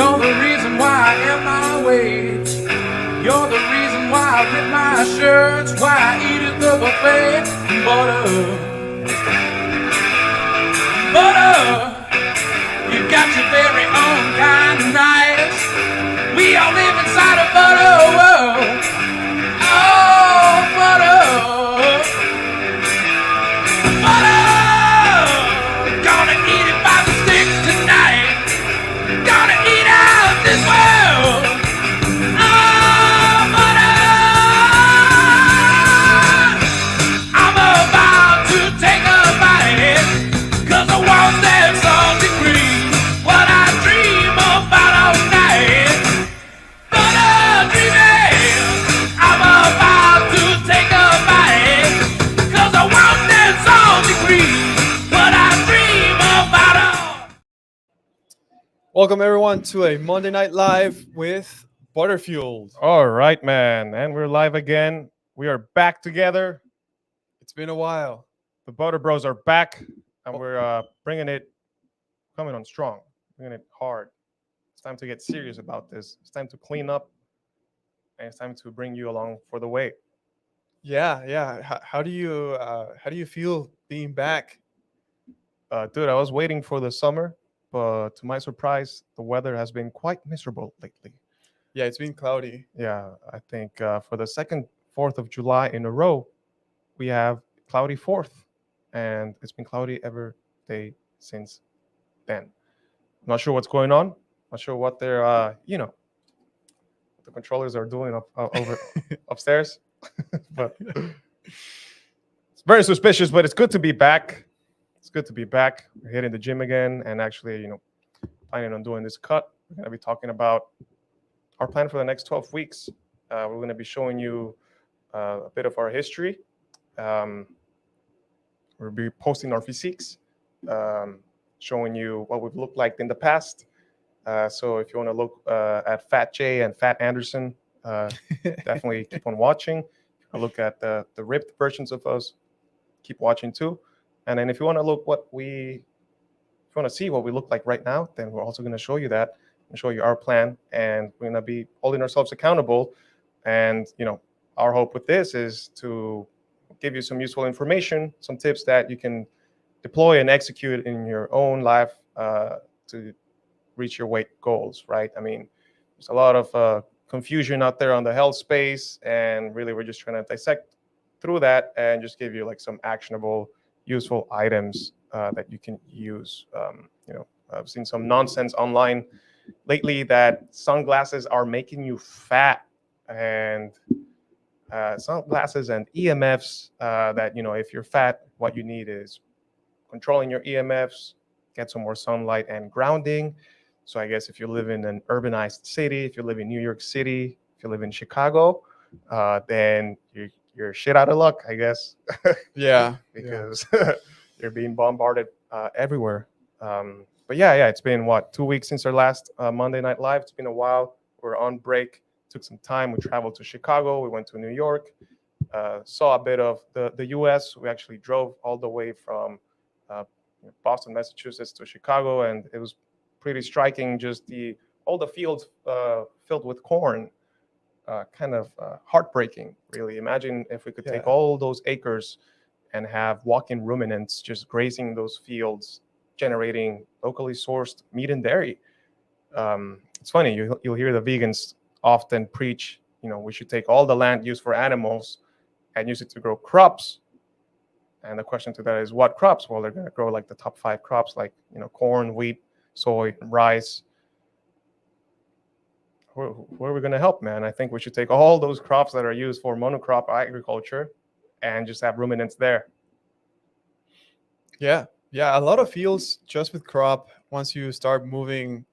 You're the reason why I am my way. You're the reason why I rip my shirts, why I eat at the buffet. Butter, butter, you got your very own kind of nice. We all live inside a butter world. Oh, butter, butter, gonna eat it by the stick tonight. Gonna eat out this world. Oh, butter, I'm about to take a bite, 'cause I want that salty cream, what I dream about all night. Butter dreaming, I'm about to take a bite, 'cause I want that salty cream, what I dream about all. Welcome everyone to a Monday Night Live with Butterfueled. All right, man. And we're live again. We are back together. It's been a while. The Butter Bros are back, and we're bringing it, coming on strong, bringing it hard. It's time to get serious about this. It's time to clean up, and it's time to bring you along for the way. Yeah. How do you feel being back? Dude, I was waiting for the summer, but to my surprise, the weather has been quite miserable lately. Yeah, it's been cloudy. Yeah, I think for the second 4th of July in a row, we have cloudy 4th, and it's been cloudy every day since then. I'm not sure what's going on. Not sure what they're, what the controllers are doing over upstairs. But it's very suspicious, but it's good to be back. It's good to be back. We're hitting the gym again, and actually, planning on doing this cut. We're going to be talking about our plan for the next 12 weeks. We're going to be showing you a bit of our history. We'll be posting our physiques, showing you what we've looked like in the past. So if you want to look at Fat Jay and Fat Anderson, definitely keep on watching. Look at the ripped versions of us, keep watching too. And then if you want to see what we look like right now, then we're also going to show you that and show you our plan. And we're going to be holding ourselves accountable. And, our hope with this is to give you some useful information, some tips that you can deploy and execute in your own life to reach your weight goals, right? I mean, there's a lot of confusion out there on the health space, and really we're just trying to dissect through that and just give you like some actionable, useful items that you can use. I've seen some nonsense online lately that sunglasses are making you fat, and sunglasses and EMFs that, if you're fat, what you need is controlling your EMFs, get some more sunlight and grounding. So I guess if you live in an urbanized city, if you live in New York City, if you live in Chicago, then you're shit out of luck, I guess. Yeah. Because you're being bombarded everywhere. But yeah, it's been 2 weeks since our last Monday Night Live. It's been a while. We're on break. Took some time. We traveled to Chicago. We went to New York. Saw a bit of the U.S. We actually drove all the way from Boston, Massachusetts to Chicago, and it was pretty striking. Just all the fields filled with corn. Kind of heartbreaking, really. Imagine if we could take all those acres and have walking ruminants just grazing those fields, generating locally sourced meat and dairy. It's funny, you'll hear the vegans often preach, we should take all the land used for animals and use it to grow crops. And the question to that is, what crops? Well, they're going to grow like the top 5 crops, like, corn, wheat, soy, rice. Who are we going to help, man? I think we should take all those crops that are used for monocrop agriculture and just have ruminants there. Yeah. A lot of fields just with crop. Once you start moving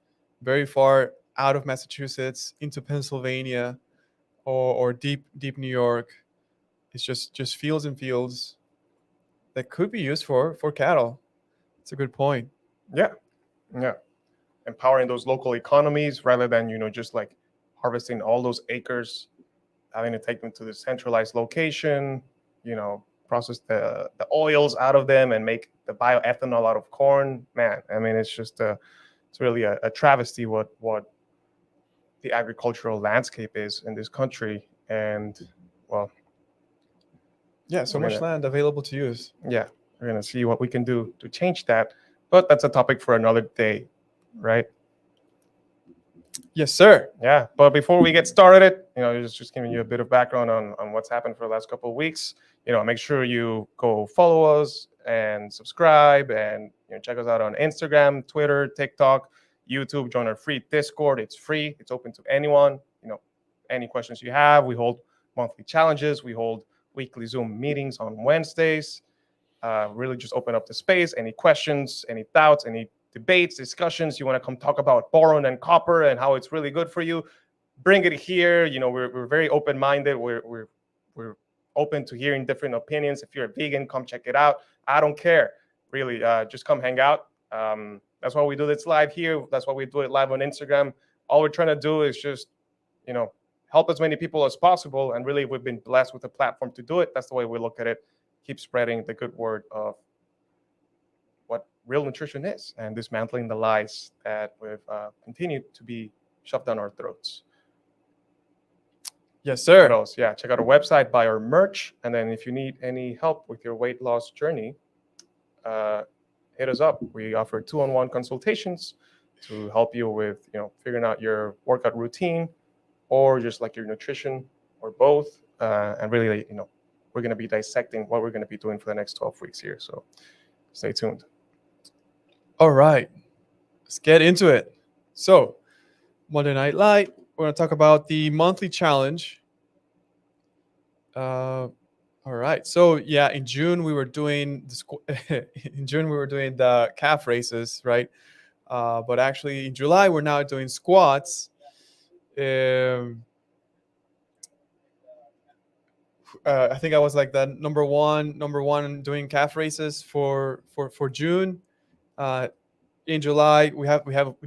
very far out of Massachusetts into Pennsylvania or deep New York, it's just fields and fields that could be used for cattle. It's a good point. Yeah. Empowering those local economies rather than, just like harvesting all those acres, having to take them to the centralized location, process the oils out of them and make the bioethanol out of corn. Man, I mean, it's just it's really a travesty what the agricultural landscape is in this country. And well, Yeah, so we're much gonna, land available to use. yeah, we're gonna see what we can do to change that. But that's a topic for another day, right? Yes, sir. Yeah, but before we get started, just giving you a bit of background on what's happened for the last couple of weeks. Make sure you go follow us and subscribe, and check us out on Instagram, Twitter, TikTok, YouTube. Join our free Discord. It's free. It's open to anyone. Any questions you have. We hold monthly challenges. We hold weekly Zoom meetings on Wednesdays. Really just open up the space. Any questions, any doubts, any debates, discussions, you want to come talk about boron and copper and how it's really good for you, bring it here. We're very open-minded. We're open to hearing different opinions. If you're a vegan, come check it out. I don't care, really. Just come hang out. That's why we do this live here. That's why we do it live on Instagram. All we're trying to do is just, help as many people as possible. And really, we've been blessed with a platform to do it. That's the way we look at it. Keep spreading the good word of what real nutrition is and dismantling the lies that we've continued to be shoved down our throats. Yes, sir. What else? Yeah, check out our website, buy our merch, and then if you need any help with your weight loss journey, hit us up. We offer 2-on-1 consultations to help you with figuring out your workout routine or just like your nutrition or both. And really, we're going to be dissecting what we're going to be doing for the next 12 weeks here. So stay tuned. All right, let's get into it. So, Monday Night Light, we're going to talk about the monthly challenge. All right. So, yeah, in June we were doing the calf races, right? But actually, in July we're now doing squats. I think I was like the number one doing calf races for June. In July, we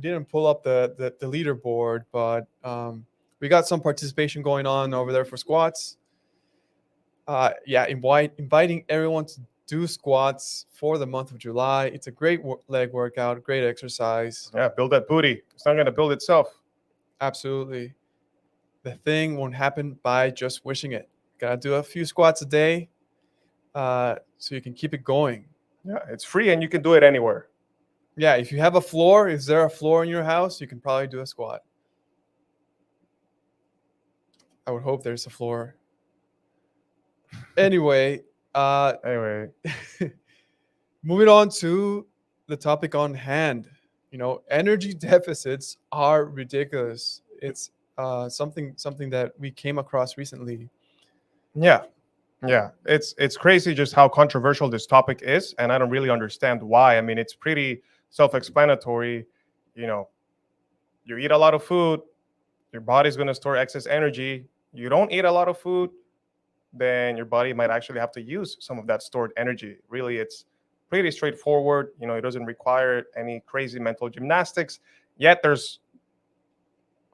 didn't pull up the leaderboard, but we got some participation going on over there for squats. Inviting everyone to do squats for the month of July. It's a great leg workout, great exercise. Yeah, build that booty. It's not going to build itself. Absolutely. The thing won't happen by just wishing it. Gotta do a few squats a day so you can keep it going. Yeah, it's free and you can do it anywhere. Yeah, if you have a floor, is there a floor in your house? You can probably do a squat. I would hope there's a floor. Anyway, moving on to the topic on hand. Energy deficits are ridiculous. It's something that we came across recently. Yeah. It's crazy just how controversial this topic is, and I don't really understand why. I mean, it's pretty self-explanatory. You eat a lot of food, your body's going to store excess energy. You don't eat a lot of food, then your body might actually have to use some of that stored energy. Really, it's pretty straightforward. It doesn't require any crazy mental gymnastics. Yet there's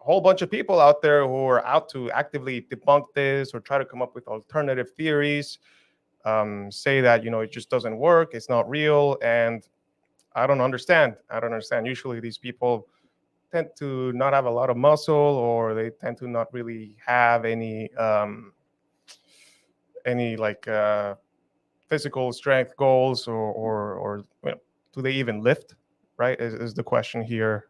a whole bunch of people out there who are out to actively debunk this or try to come up with alternative theories, say that, it just doesn't work, it's not real. And I don't understand. Usually these people tend to not have a lot of muscle, or they tend to not really have any physical strength goals, or do they even lift, right, is the question here.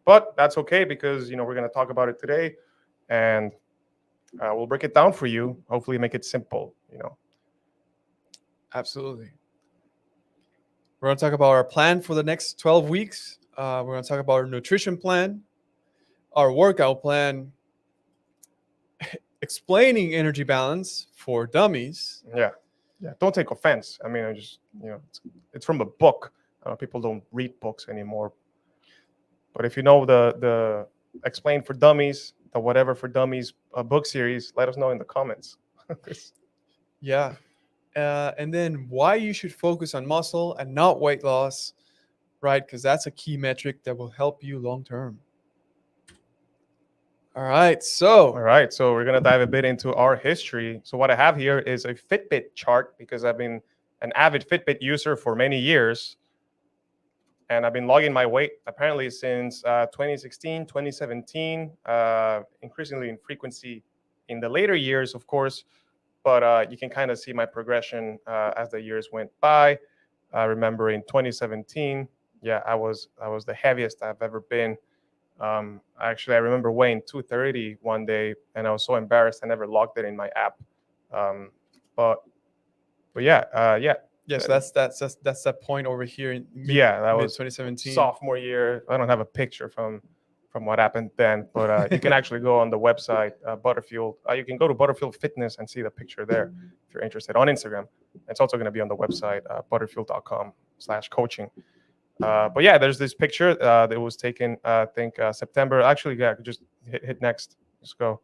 But that's okay, because we're going to talk about it today, and we'll break it down for you, hopefully make it simple. Absolutely. We're going to talk about our plan for the next 12 weeks. We're going to talk about our nutrition plan, our workout plan, explaining energy balance for dummies. Yeah. Don't take offense. I mean, it's from a book. People don't read books anymore. But if you know the Explain for Dummies, the Whatever for Dummies book series, let us know in the comments. Yeah. And then why you should focus on muscle and not weight loss, right? Because that's a key metric that will help you long term. All right, so we're going to dive a bit into our history. So what I have here is a Fitbit chart, because I've been an avid Fitbit user for many years. And I've been logging my weight apparently since 2016, 2017, increasingly in frequency in the later years, of course. But you can kind of see my progression as the years went by. I remember in 2017, yeah, I was the heaviest I've ever been. Actually, I remember weighing 230 one day, and I was so embarrassed I never logged it in my app. Um, but but yeah. Yes, that's that point over here in Yeah, that mid was 2017. sophomore year. I don't have a picture from what happened then, but you can actually go on the website Butterfield. You can go to Butterfield Fitness and see the picture there if you're interested on Instagram. It's also going to be on the website butterfield.com/coaching. But yeah, there's this picture that was taken, I think September. Actually, yeah, just hit next. Let's go.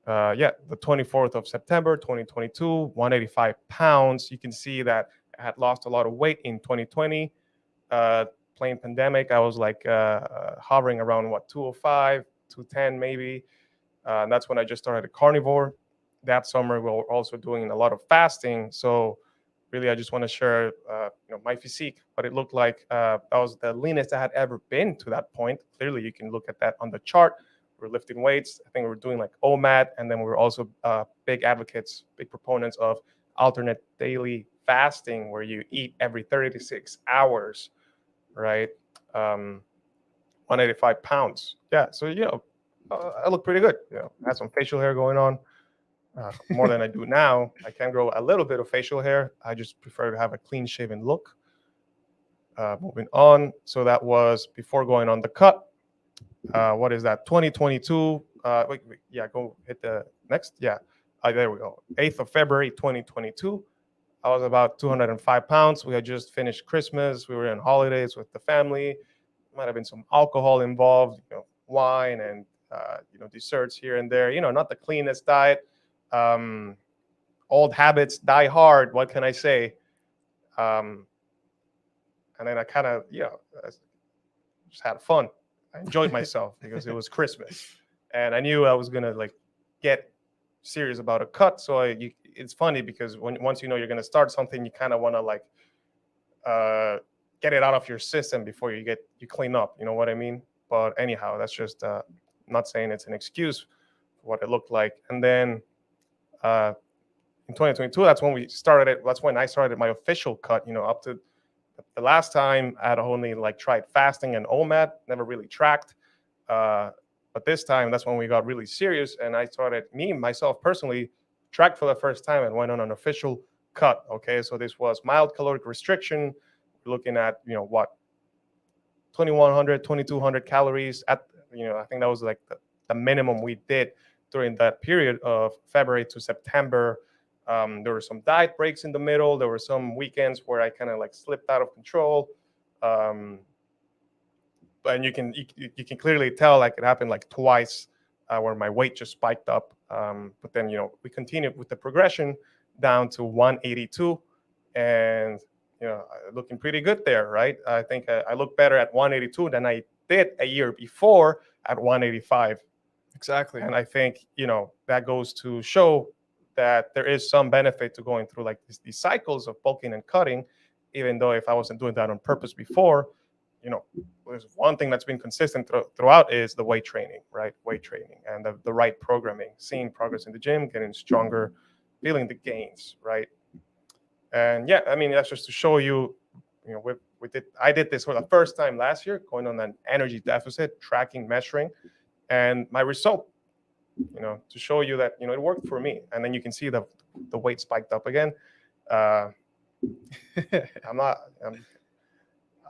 Yeah, the 24th of September, 2022, 185 pounds. You can see that I had lost a lot of weight in 2020. Plain pandemic, I was like hovering around 205, 210 maybe. And that's when I just started a carnivore. That summer, we were also doing a lot of fasting. So really, I just want to share, my physique, what it looked like. That was the leanest I had ever been to that point. Clearly, you can look at that on the chart. We're lifting weights. I think we're doing like OMAD, and then we're also big advocates, big proponents of alternate daily fasting, where you eat every 36 hours, right? 185 pounds. Yeah, so I look pretty good. I had some facial hair going on, more than I do now. I can grow a little bit of facial hair. I just prefer to have a clean shaven look. Moving on. So that was before going on the cut. What is that? 2022. Yeah, go hit the next. Yeah, there we go. 8th of February, 2022. I was about 205 pounds. We had just finished Christmas. We were in holidays with the family. Might have been some alcohol involved, wine and desserts here and there. Not the cleanest diet. Old habits die hard. What can I say? And then I kind of, just had fun. I enjoyed myself because it was Christmas, and I knew I was gonna get serious about a cut. So it's funny because once you're gonna start something, you kind of want to get it out of your system before you clean up. You know what I mean? But anyhow, that's just not saying it's an excuse for what it looked like. And then in 2022, that's when we started it. That's when I started my official cut. Up to the last time, I had only tried fasting and OMAD, never really tracked. But this time, that's when we got really serious, and I started, myself personally, tracked for the first time and went on an official cut. Okay, so this was mild caloric restriction. We're looking at 2100, 2200 calories. I think that was the minimum we did during that period of February to September. There were some diet breaks in the middle. There were some weekends where I kind of slipped out of control. And you can clearly tell it happened twice where my weight just spiked up. But then, we continued with the progression down to 182 and, looking pretty good there, right? I think I look better at 182 than I did a year before at 185. Exactly. And I think, that goes to show that there is some benefit to going through these cycles of bulking and cutting, even though if I wasn't doing that on purpose before, there's one thing that's been consistent throughout is the weight training, right? Weight training and the right programming, seeing progress in the gym, getting stronger, feeling the gains, right? And yeah, that's just to show you, I did this for the first time last year, going on an energy deficit, tracking, measuring, and my result, to show you that, it worked for me. And then you can see the weight spiked up again. I'm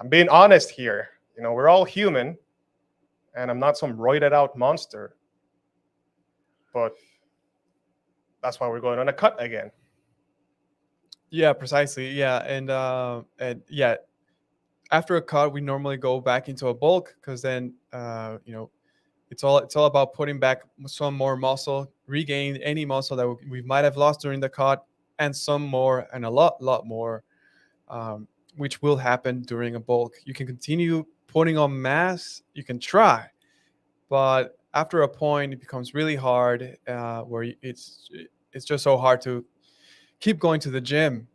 being honest here. We're all human, and I'm not some roided out monster. But that's why we're going on a cut again. Yeah, precisely. Yeah, and yeah, after a cut, we normally go back into a bulk because then it's all about putting back some more muscle, regain any muscle that we might have lost during the cut, and some more, and a lot more, which will happen during a bulk. You can continue putting on mass. You can try, but after a point, it becomes really hard. Where it's just so hard to keep going to the gym.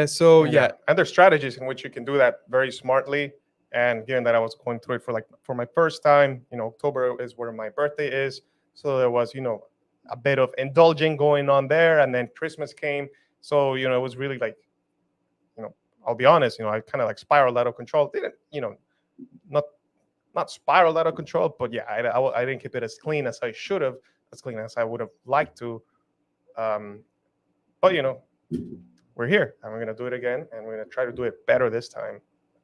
So yeah, and there's strategies in which you can do that very smartly. And given that I was going through it for my first time, October is where my birthday is, so there was a bit of indulging going on there, and then Christmas came, so it was really like, I'll be honest, I kind of like spiraled out of control. Didn't not not spiraled out of control, but yeah, I didn't keep it as clean as I should have, as clean as I would have liked to. But we're here, and we're gonna do it again, and we're gonna try to do it better this time,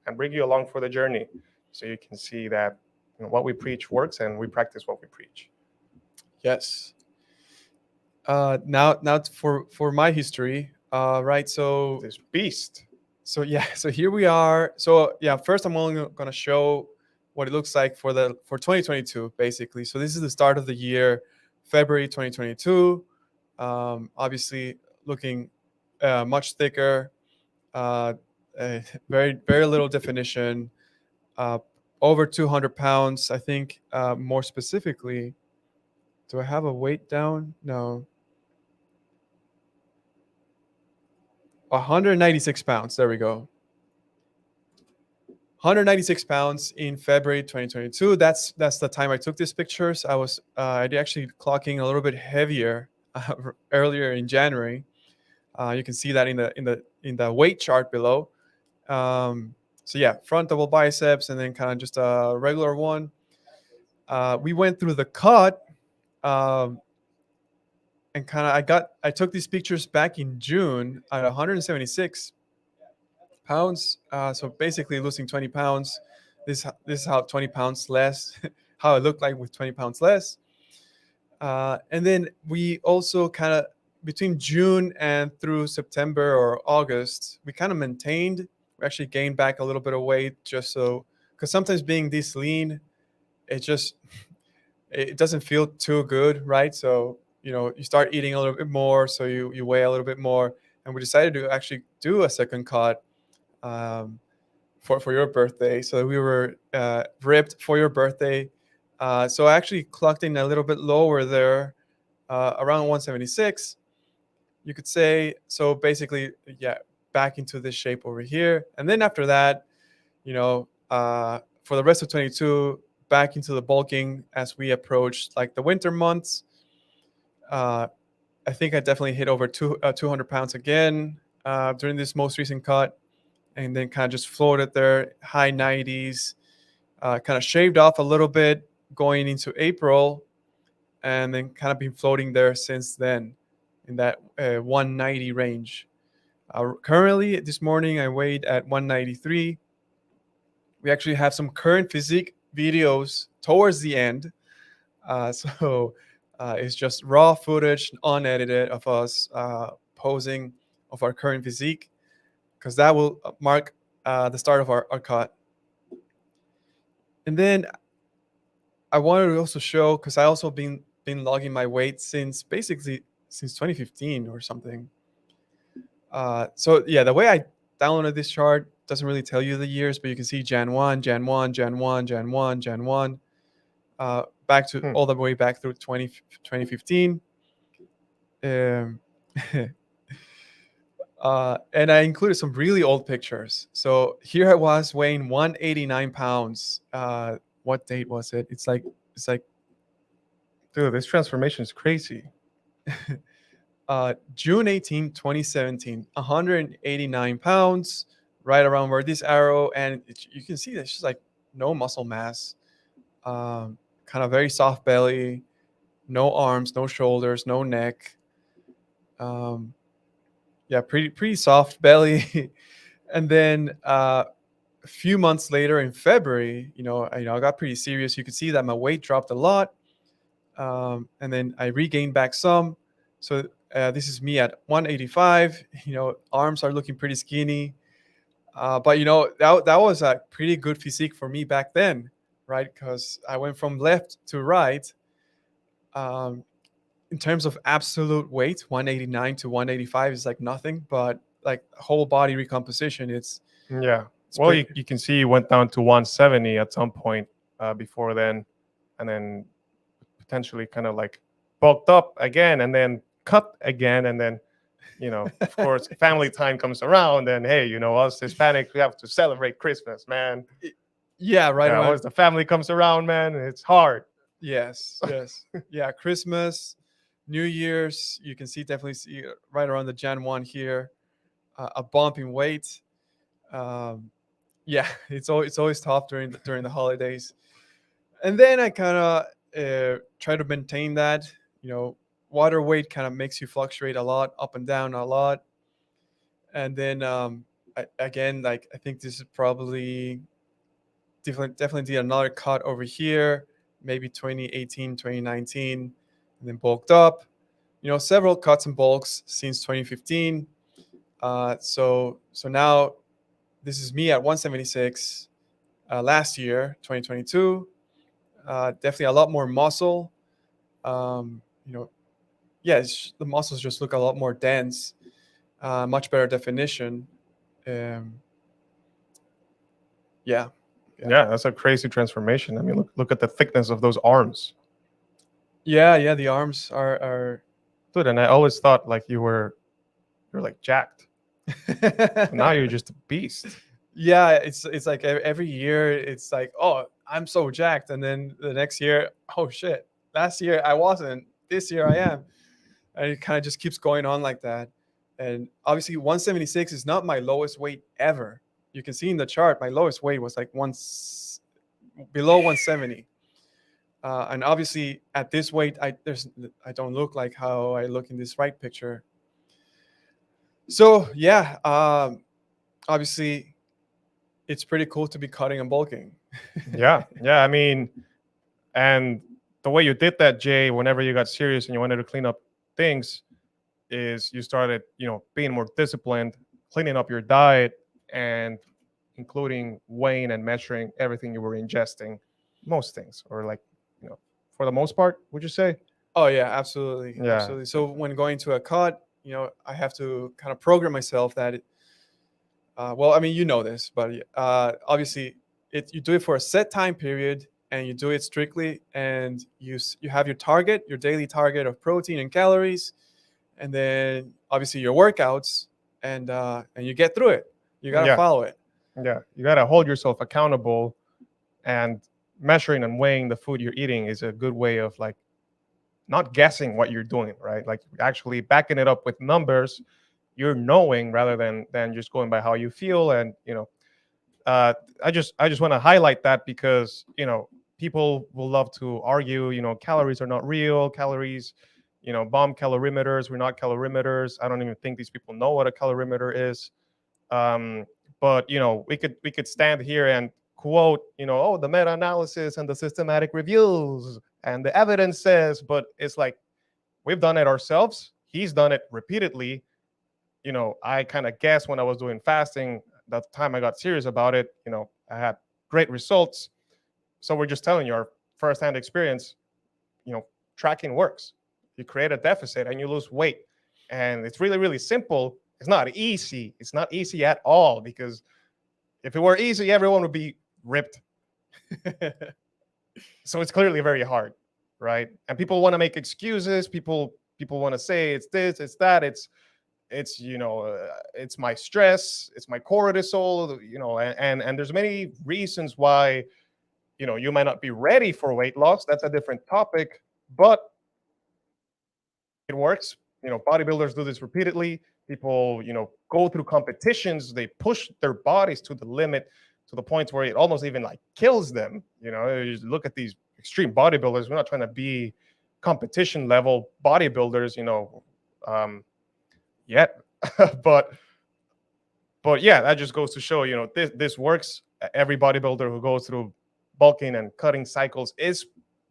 and bring you along for the journey, so you can see that what we preach works, and we practice what we preach. yes. Now for my history, right? So This beast. so yeah, so here we are. So yeah, first I'm only gonna show what it looks like for 2022, basically. So this is the start of the year, February 2022. Obviously looking much thicker, very little definition, over 200 pounds. I think more specifically, do I have a weight down? No. 196 pounds. There we go. 196 pounds in February 2022. That's the time I took these pictures. I actually clocking a little bit heavier earlier in January. You can see that in the weight chart below. So yeah, front double biceps, and then kind of just a regular one. We went through the cut, and kind of I took these pictures back in June at 176 pounds. So basically losing 20 pounds. This is how 20 pounds less, how it looked like with 20 pounds less. And then we also kind of between June and through September or August, we kind of maintained. We actually gained back a little bit of weight, just so, because sometimes being this lean, it doesn't feel too good, right? So you start eating a little bit more, so you weigh a little bit more, and we decided to actually do a second cut for your birthday. So we were ripped for your birthday. So I actually clocked in a little bit lower there, around 176, you could say. So basically, yeah, back into this shape over here. And then after that, for the rest of 22, back into the bulking as we approached like the winter months. I think I definitely hit over 200 pounds again during this most recent cut, and then kind of just floated there, high 90s, kind of shaved off a little bit going into April, and then kind of been floating there since then in that 190 range. Currently, this morning, I weighed at 193. We actually have some current physique videos towards the end. So it's just raw footage, unedited, of us posing of our current physique, because that will mark the start of our cut. And then I wanted to also show, because I also been logging my weight since 2015 or something. So yeah, the way I downloaded this chart doesn't really tell you the years, but you can see Jan 1, Jan 1, Jan 1, Jan 1, Jan 1, back to all the way back through 2015. And I included some really old pictures. So here I was weighing 189 pounds. What date was it? It's like, Dude, this transformation is crazy. June 18, 2017, 189 pounds, right around where this arrow, and you can see there's just like no muscle mass, kind of very soft belly, no arms, no shoulders, no neck. Yeah, pretty soft belly. And then a few months later in February, I got pretty serious. You could see that my weight dropped a lot, and then I regained back some. So this is me at 185. Arms are looking pretty skinny, but that was a pretty good physique for me back then, right? Because I went from left to right. In terms of absolute weight, 189 to 185 is like nothing, but like whole body recomposition, Yeah. Well, you can see you went down to 170 at some point before then, and then potentially kind of like bulked up again, and then cut again, and then Of course, family time comes around, and hey, us Hispanics, we have to celebrate Christmas, man. Yeah, right Yeah, around. once the family comes around, man, it's hard. Yes, yes. Yeah, Christmas, New Year's, you can definitely see right around the Jan 1 here, a bump in weight. Um, yeah, it's always tough during the holidays. And then I kind of try to maintain that. You know, water weight kind of makes you fluctuate a lot, up and down a lot. And then again, like I think this is probably definitely did another cut over here, maybe 2018, 2019, and then bulked up. You know, several cuts and bulks since 2015. So now this is me at 176 last year, 2022. Definitely a lot more muscle. You know, yeah, the muscles just look a lot more dense, much better definition. Um, yeah, Yeah, that's a crazy transformation. I mean, look at the thickness of those arms, yeah. The arms are. dude. And I always thought like you're like jacked. Now you're just a beast. Yeah, it's like every year it's like, oh, I'm so jacked, and then the next year, oh shit, last year I wasn't, this year I am, and it kind of just keeps going on like that. And obviously 176 is not my lowest weight ever. You can see in the chart my lowest weight was like below 170. And obviously at this weight I don't look like how I look in this right picture. So yeah, obviously it's pretty cool to be cutting and bulking. Yeah, yeah. I mean, and the way you did that, Jay, whenever you got serious and you wanted to clean up things, is you started, being more disciplined, cleaning up your diet, and including weighing and measuring everything you were ingesting, most things, or like, for the most part, would you say? Oh yeah, absolutely, Yeah. absolutely. So when going to a cut, I have to kind of program myself that. Well, I mean, you know this, but obviously, you do it for a set time period, and you do it strictly, and you have your daily target of protein and calories, and then obviously your workouts, and you get through it. You gotta Yeah. follow it. Yeah, you got to hold yourself accountable, and measuring and weighing the food you're eating is a good way of like not guessing what you're doing, right? Like actually backing it up with numbers. You're knowing rather than just going by how you feel. And I just want to highlight that because people will love to argue. Calories are not real. Calories, bomb calorimeters. We're not calorimeters. I don't even think these people know what a calorimeter is. But we could stand here and quote, oh, the meta-analysis and the systematic reviews and the evidence says, but it's like we've done it ourselves. He's done it repeatedly. I kind of guess when I was doing fasting, that time I got serious about it, I had great results. So we're just telling you our firsthand experience, tracking works. You create a deficit and you lose weight. And it's really, really simple. It's not easy. It's not easy at all, because if it were easy, everyone would be ripped. So it's clearly very hard, right? And people want to make excuses. People want to say it's this, it's that, it's it's my stress, it's my cortisol, and there's many reasons why you might not be ready for weight loss. That's a different topic, but it works. Bodybuilders do this repeatedly. People, go through competitions. They push their bodies to the limit, to the point where it almost even like kills them. You just look at these extreme bodybuilders. We're not trying to be competition level bodybuilders, yet, but yeah, that just goes to show, this works. Every bodybuilder who goes through bulking and cutting cycles is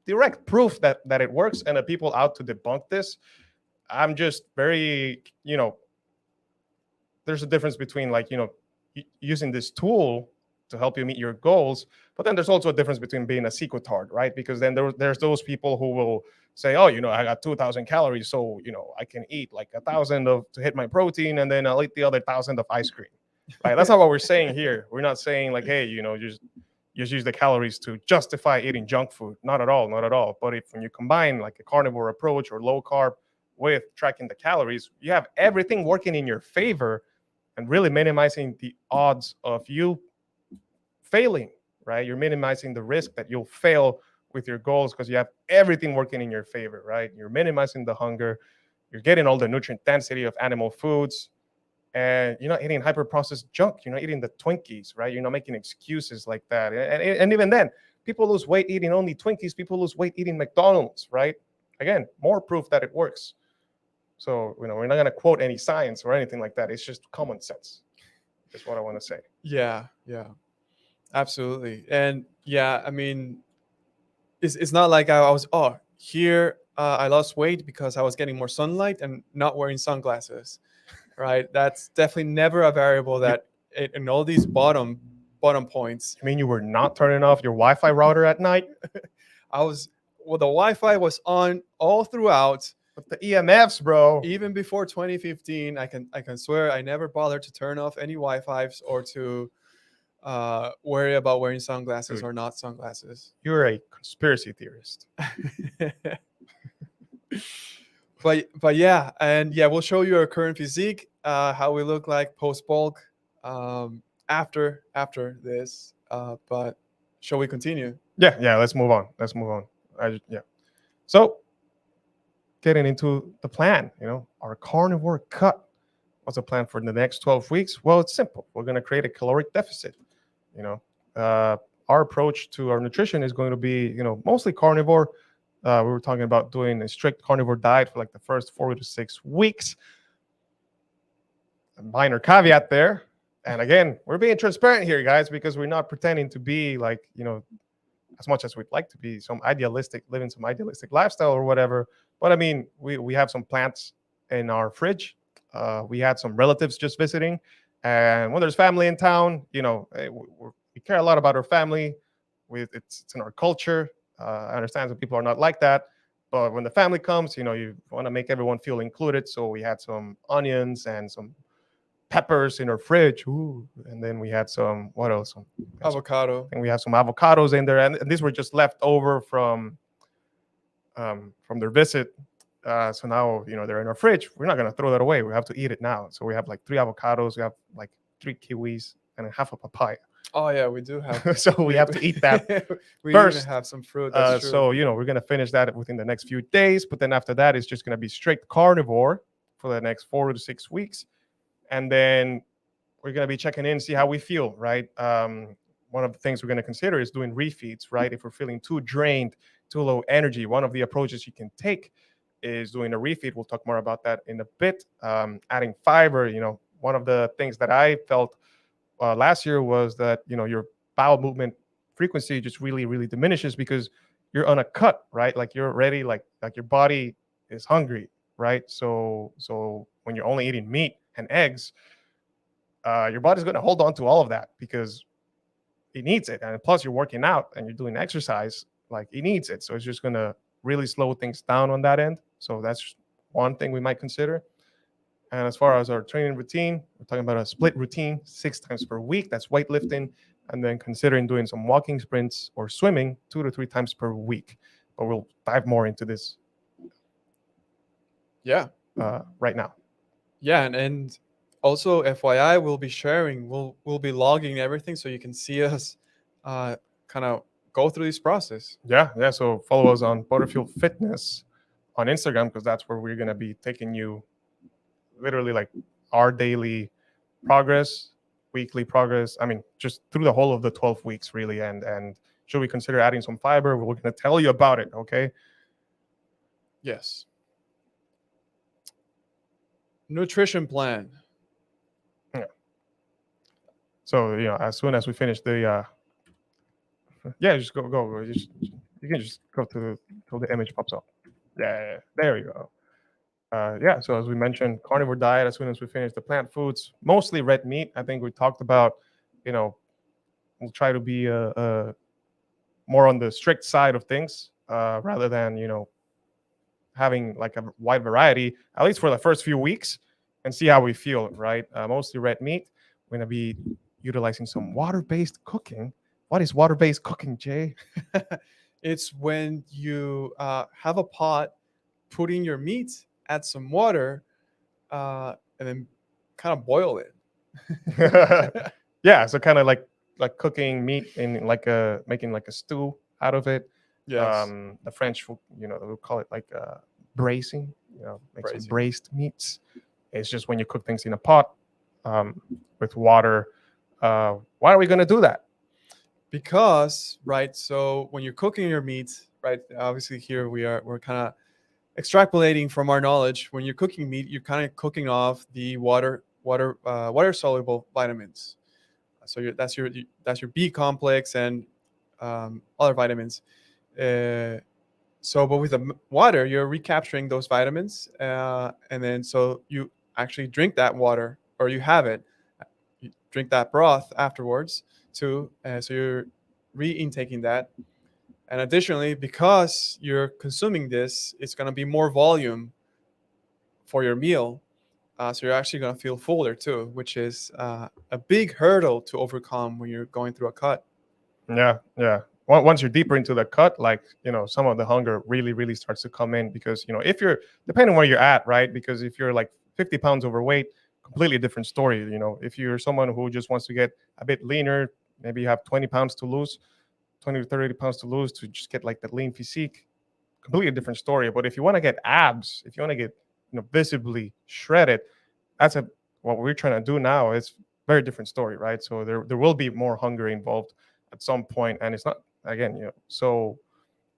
direct proof that it works. And the people out to debunk this, I'm just very, there's a difference between like, using this tool to help you meet your goals, but then there's also a difference between being a secretard, right? Because then there's those people who will say, oh, I got 2,000 calories, so I can eat like 1,000 to hit my protein, and then I'll eat the other 1,000 of ice cream. Right? That's not what we're saying here. We're not saying like, hey, just use the calories to justify eating junk food. Not at all, not at all. But when you combine like a carnivore approach or low carb with tracking the calories, you have everything working in your favor and really minimizing the odds of you failing, right? You're minimizing the risk that you'll fail with your goals because you have everything working in your favor, right? You're minimizing the hunger, you're getting all the nutrient density of animal foods, and you're not eating hyper processed junk. You're not eating the Twinkies, right? You're not making excuses like that. And even then, people lose weight eating only Twinkies. People lose weight eating McDonald's, right? Again, more proof that it works. So, we're not going to quote any science or anything like that. It's just common sense. That's what I want to say. Yeah, absolutely. And yeah, I mean, it's not like I was here I lost weight because I was getting more sunlight and not wearing sunglasses, right? That's definitely never a variable that in all these bottom points. You mean you were not turning off your Wi-Fi router at night? The Wi-Fi was on all throughout. But the EMFs, bro. Even before 2015, I can swear I never bothered to turn off any Wi-Fi's or to worry about wearing sunglasses or not sunglasses. You're a conspiracy theorist. but yeah, and yeah, we'll show you our current physique, how we look like post bulk, after this. But shall we continue? Yeah. Let's move on. So, getting into the plan, our carnivore cut. What's the plan for the next 12 weeks? Well, it's simple. We're going to create a caloric deficit. Our approach to our nutrition is going to be, mostly carnivore. We were talking about doing a strict carnivore diet for like the first 4 to 6 weeks. A minor caveat there. And again, we're being transparent here, guys, because we're not pretending to be like, as much as we'd like to be living some idealistic lifestyle or whatever. But I mean, we have some plants in our fridge. We had some relatives just visiting. And when there's family in town, we care a lot about our family. It's in our culture. I understand that people are not like that. But when the family comes, you want to make everyone feel included. So we had some onions and some peppers in our fridge. Ooh. And then we had some, what else? Avocado. And we have some avocados in there. And these were just left over from their visit. So now, they're in our fridge. We're not going to throw that away. We have to eat it now. So we have like 3 avocados. We have like 3 kiwis and half a papaya. Oh, yeah, we do have. So we have to eat that we first. Even have some fruit. That's true. So, we're going to finish that within the next few days. But then after that, it's just going to be strict carnivore for the next 4 to 6 weeks. And then we're going to be checking in, see how we feel, right? One of the things we're going to consider is doing refeeds, right? If we're feeling too drained, too low energy, one of the approaches you can take is doing a refeed. We'll talk more about that in a bit. Adding fiber, one of the things that I felt last year was that, your bowel movement frequency just really, really diminishes because you're on a cut, right? Like you're ready, like your body is hungry, right? So when you're only eating meat and eggs, your body's going to hold on to all of that because it needs it. And plus you're working out and you're doing exercise, like it needs it. So it's just going to really slow things down on that end. So that's one thing we might consider. And as far as our training routine, we're talking about a split routine 6 times per week. That's weightlifting. And then considering doing some walking sprints or swimming 2 to 3 times per week. But we'll dive more into this. Yeah. Right now. Yeah. And also FYI, we'll be sharing, we'll be logging everything so you can see us kind of go through this process. Yeah. So follow us on Butterfield Fitness on Instagram, because that's where we're going to be taking you literally like our daily progress, weekly progress. I mean, just through the whole of the 12 weeks, really. And should we consider adding some fiber? We're going to tell you about it. Okay. Yes. Nutrition plan. Yeah. So, as soon as we finish the, just go. You can just go till the image pops up. Yeah. There you go. So as we mentioned, carnivore diet as soon as we finish the plant foods, mostly red meat. I think we talked about, we'll try to be more on the strict side of things rather than, having like a wide variety, at least for the first few weeks, and see how we feel, right? Mostly red meat. We're going to be utilizing some water-based cooking. What is water-based cooking, Jay? It's when you have a pot, put in your meat, add some water, and then kind of boil it. Yeah, so kind of like cooking meat in like a making like a stew out of it. Yes. The French, they'll call it like bracing. Make some Braising. braised meats. It's just when you cook things in a pot with water. Why are we going to do that? Because, right, so when you're cooking your meat, right, obviously here we're kind of extrapolating from our knowledge. When you're cooking meat, you're kind of cooking off the water soluble vitamins. So that's your B complex and other vitamins. But with the water, you're recapturing those vitamins, and then so you actually drink that water, or you have it. You drink that broth afterwards too. So you're re-intaking that, and additionally, because you're consuming this, it's going to be more volume for your meal. So you're actually going to feel fuller too, which is a big hurdle to overcome when you're going through a cut. Yeah, yeah. Once you're deeper into the cut, like some of the hunger really, really starts to come in because if you're depending on where you're at, right? Because if you're like 50 pounds overweight, completely different story. If you're someone who just wants to get a bit leaner, maybe you have 20 pounds to lose, 20 to 30 pounds to lose to just get like that lean physique, completely different story. But if you want to get abs, if you want to get visibly shredded, that's what we're trying to do now. It's very different story, right? So there will be more hunger involved at some point, and it's not again, so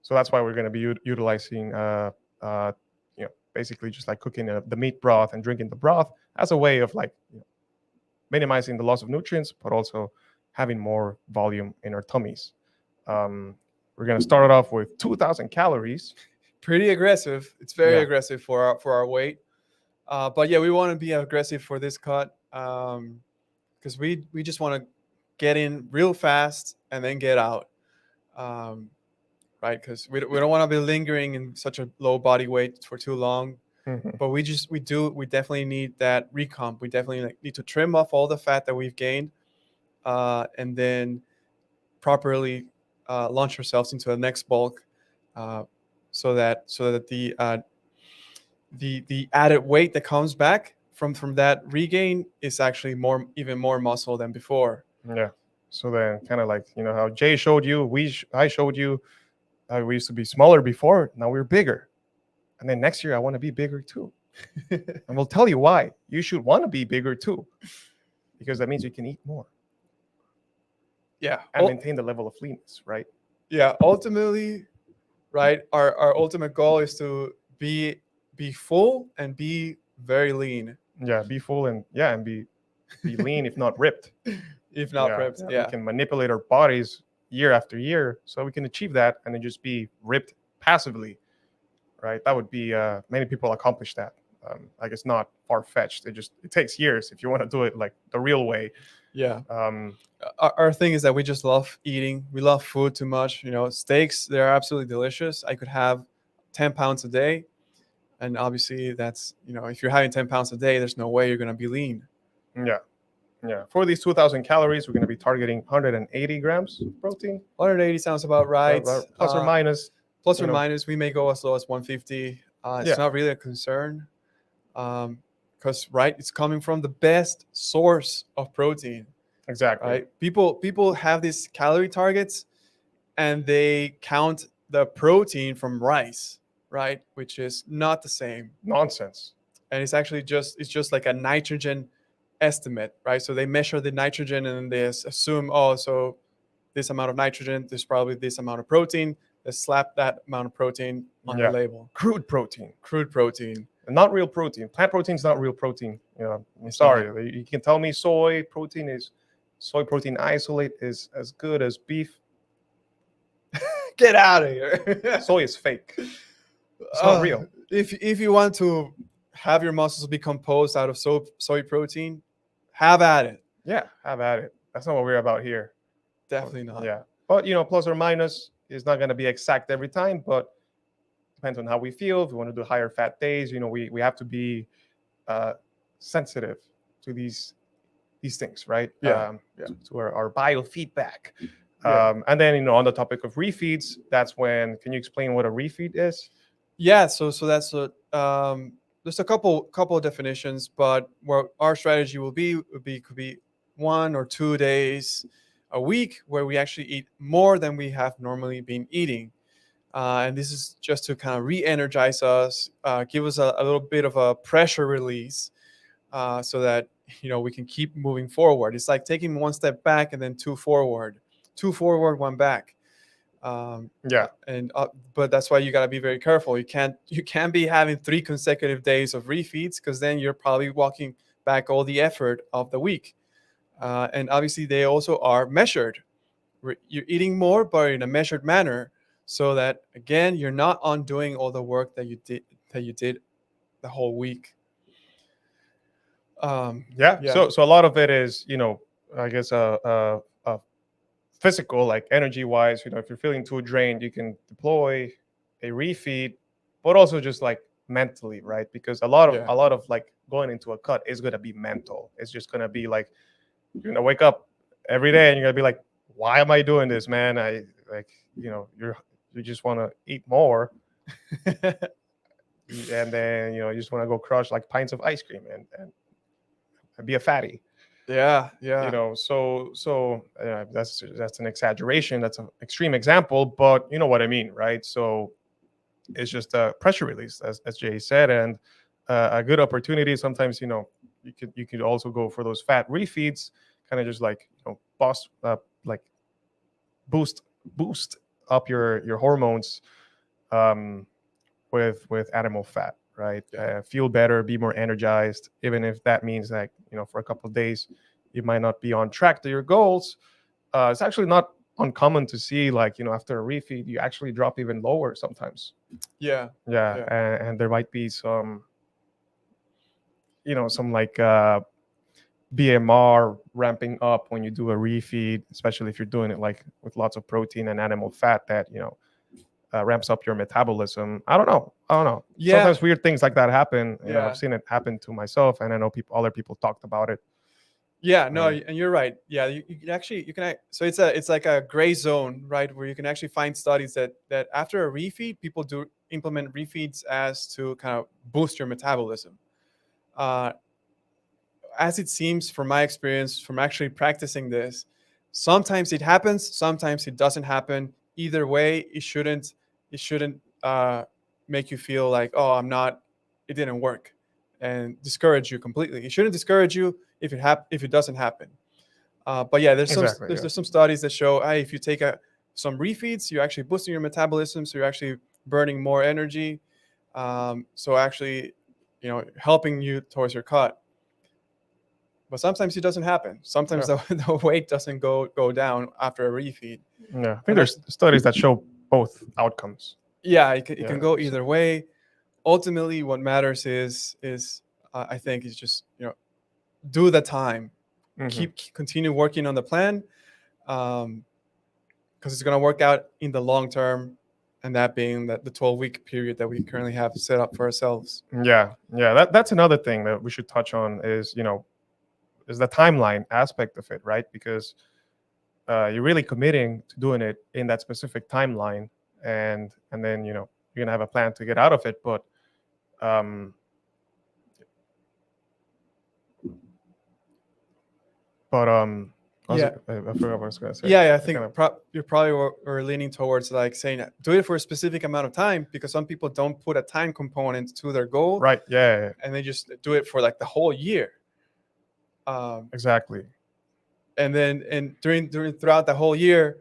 that's why we're going to be utilizing basically just like cooking the meat broth and drinking the broth as a way of like minimizing the loss of nutrients, but also having more volume in our tummies. We're going to start it off with 2,000 calories. Pretty aggressive. It's very Yeah. aggressive for our weight. But yeah, we want to be aggressive for this cut because we just want to get in real fast and then get out, right? Because we don't want to be lingering in such a low body weight for too long. Mhm. But we definitely need that recomp. We definitely need to trim off all the fat that we've gained, and then properly launch ourselves into the next bulk, so that the added weight that comes back from that regain is actually even more muscle than before. Yeah. So then, kind of like how Jay showed you, I showed you, we used to be smaller before. Now we're bigger, and then next year I want to be bigger too. And we'll tell you why you should want to be bigger too, because that means you can eat more Yeah. and maintain the level of leanness, right? Yeah. Ultimately, right. Our ultimate goal is to be full and be very lean. Yeah, be full and be lean if not ripped. If not prepped. Yeah. We can manipulate our bodies year after year so we can achieve that and then just be ripped passively, right? That would be many people accomplish that. Like it's not far-fetched. It takes years if you want to do it like the real way. Yeah. Our thing is that we just love eating. We love food too much. Steaks, they're absolutely delicious. I could have 10 pounds a day. And obviously that's, if you're having 10 pounds a day, there's no way you're going to be lean. Yeah. Yeah. For these 2,000 calories, we're going to be targeting 180 grams of protein. 180 sounds about right. Plus or minus. Plus or minus, we may go as low as 150. It's not really a concern because, right, it's coming from the best source of protein. Exactly. Right? People have these calorie targets and they count the protein from rice, right? Which is not the same. Nonsense. And it's actually just like a nitrogen estimate, right? So they measure the nitrogen and they assume, so this amount of nitrogen, there's probably this amount of protein. Let's slap that amount of protein on the label. Crude protein. Not real protein. Plant protein is not real protein. I'm sorry. You can tell me soy protein isolate is as good as beef. Get out of here. Soy is fake. It's not real. If you want to have your muscles be composed out of soy protein, have at it. Yeah, have at it. That's not what we're about here. Definitely not. Yeah. But, plus or minus is not going to be exact every time, but depends on how we feel. If we want to do higher fat days, we have to be sensitive to these things, right? Yeah. To our biofeedback. Yeah. And then, on the topic of refeeds, that's when, can you explain what a refeed is? Yeah. So that's what, there's a couple of definitions, but what our strategy will be could be 1 or 2 days a week where we actually eat more than we have normally been eating. And this is just to kind of re-energize us, give us a little bit of a pressure release, so that we can keep moving forward. It's like taking one step back and then two forward, one back. Yeah. But that's why you got to be very careful. You can't be having 3 consecutive days of refeeds, because then you're probably walking back all the effort of the week. And obviously they also are measured. You're eating more, but in a measured manner, so that again you're not undoing all the work that you did the whole week. Yeah. Yeah. So a lot of it is, I guess, physical, like energy wise. If you're feeling too drained, you can deploy a refeed, but also just like mentally, right? Because a lot Yeah. of like going into a cut is gonna be mental. It's just gonna be like you're gonna wake up every day and you're gonna be like, why am I doing this, man? I like, you just want to eat more, and then you just want to go crush like pints of ice cream and be a fatty. Yeah. Yeah. That's an exaggeration, that's an extreme example, but you know what I mean, right? So it's just a pressure release, as Jay said, and a good opportunity. Sometimes you could also go for those fat refeeds, kind of just like like boost up your hormones, um, with animal fat, right? Yeah. Feel better, be more energized, even if that means that for a couple of days you might not be on track to your goals. It's actually not uncommon to see, like, after a refeed you actually drop even lower sometimes. Yeah. Yeah, Yeah. and there might be some some like BMR ramping up when you do a refeed, especially if you're doing it like with lots of protein and animal fat that ramps up your metabolism. I don't know. Yeah. Sometimes weird things like that happen. Yeah. I've seen it happen to myself, and I know other people talked about it. Yeah, no, Right. and you're right. Yeah, you can actually so it's like a gray zone, right, where you can actually find studies that after a refeed, people do implement refeeds as to kind of boost your metabolism. Uh, as it seems from my experience from actually practicing this, sometimes it happens, sometimes it doesn't happen. Either way, it shouldn't make you feel like, oh, it didn't work, and discourage you completely. It shouldn't discourage you if it doesn't happen. But yeah, Exactly. Yeah. there's some studies that show, hey, if you take some refeeds, you're actually boosting your metabolism, so you're actually burning more energy. So actually, helping you towards your cut. But sometimes it doesn't happen. Sometimes Yeah. the weight doesn't go down after a refeed. Yeah. I think And there's studies that show both outcomes. Yeah, it Yeah, can go so- either way. Ultimately, what matters is I think is just do the time, Mhm. continue working on the plan, because it's going to work out in the long term, and that being the 12-week period that we currently have set up for ourselves. Yeah. That's another thing that we should touch on is is the timeline aspect of it, right? Because you're really committing to doing it in that specific timeline, and then you're gonna have a plan to get out of it. But um, Yeah. I forgot what I was gonna say. Yeah, I I think kinda- you probably were leaning towards like saying do it for a specific amount of time, because some people don't put a time component to their goal, Right. Yeah. and they just do it for like the whole year. Exactly. And then throughout the whole year,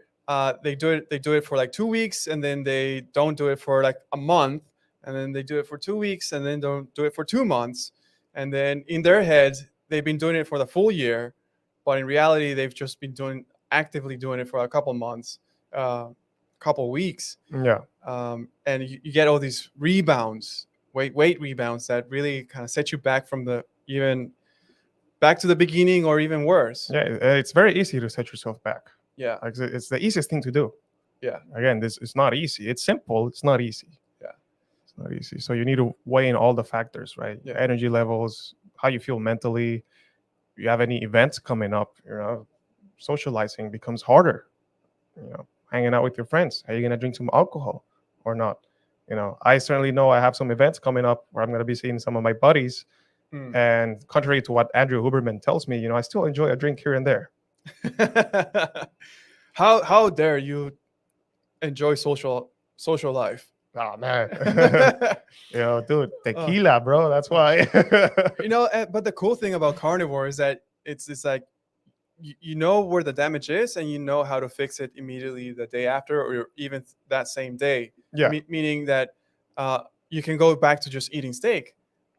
they do it for like 2 weeks, and then they don't do it for like a month, and then they do it for 2 weeks, and then don't do it for 2 months, and then in their heads they've been doing it for the full year, but in reality they've just been actively doing it for a couple months, couple weeks. Yeah. And you get all these rebounds, weight rebounds, that really kind of set you back from the even back to the beginning, or even worse. Yeah. It's very easy to set yourself back. Yeah. Like it's the easiest thing to do. Yeah. Again, this is not easy. It's simple. It's not easy. Yeah. It's not easy. So you need to weigh in all the factors, right? Yeah. Energy levels, how you feel mentally. You have any events coming up, socializing becomes harder. Hanging out with your friends. Are you gonna drink some alcohol or not? I certainly know I have some events coming up where I'm going to be seeing some of my buddies. Mm. And contrary to what Andrew Huberman tells me, I still enjoy a drink here and there. How dare you enjoy social life? Oh man, dude, tequila, bro. That's why. But the cool thing about carnivore is that it's like you know where the damage is, and you know how to fix it immediately the day after, or even that same day. Yeah. Meaning that you can go back to just eating steak,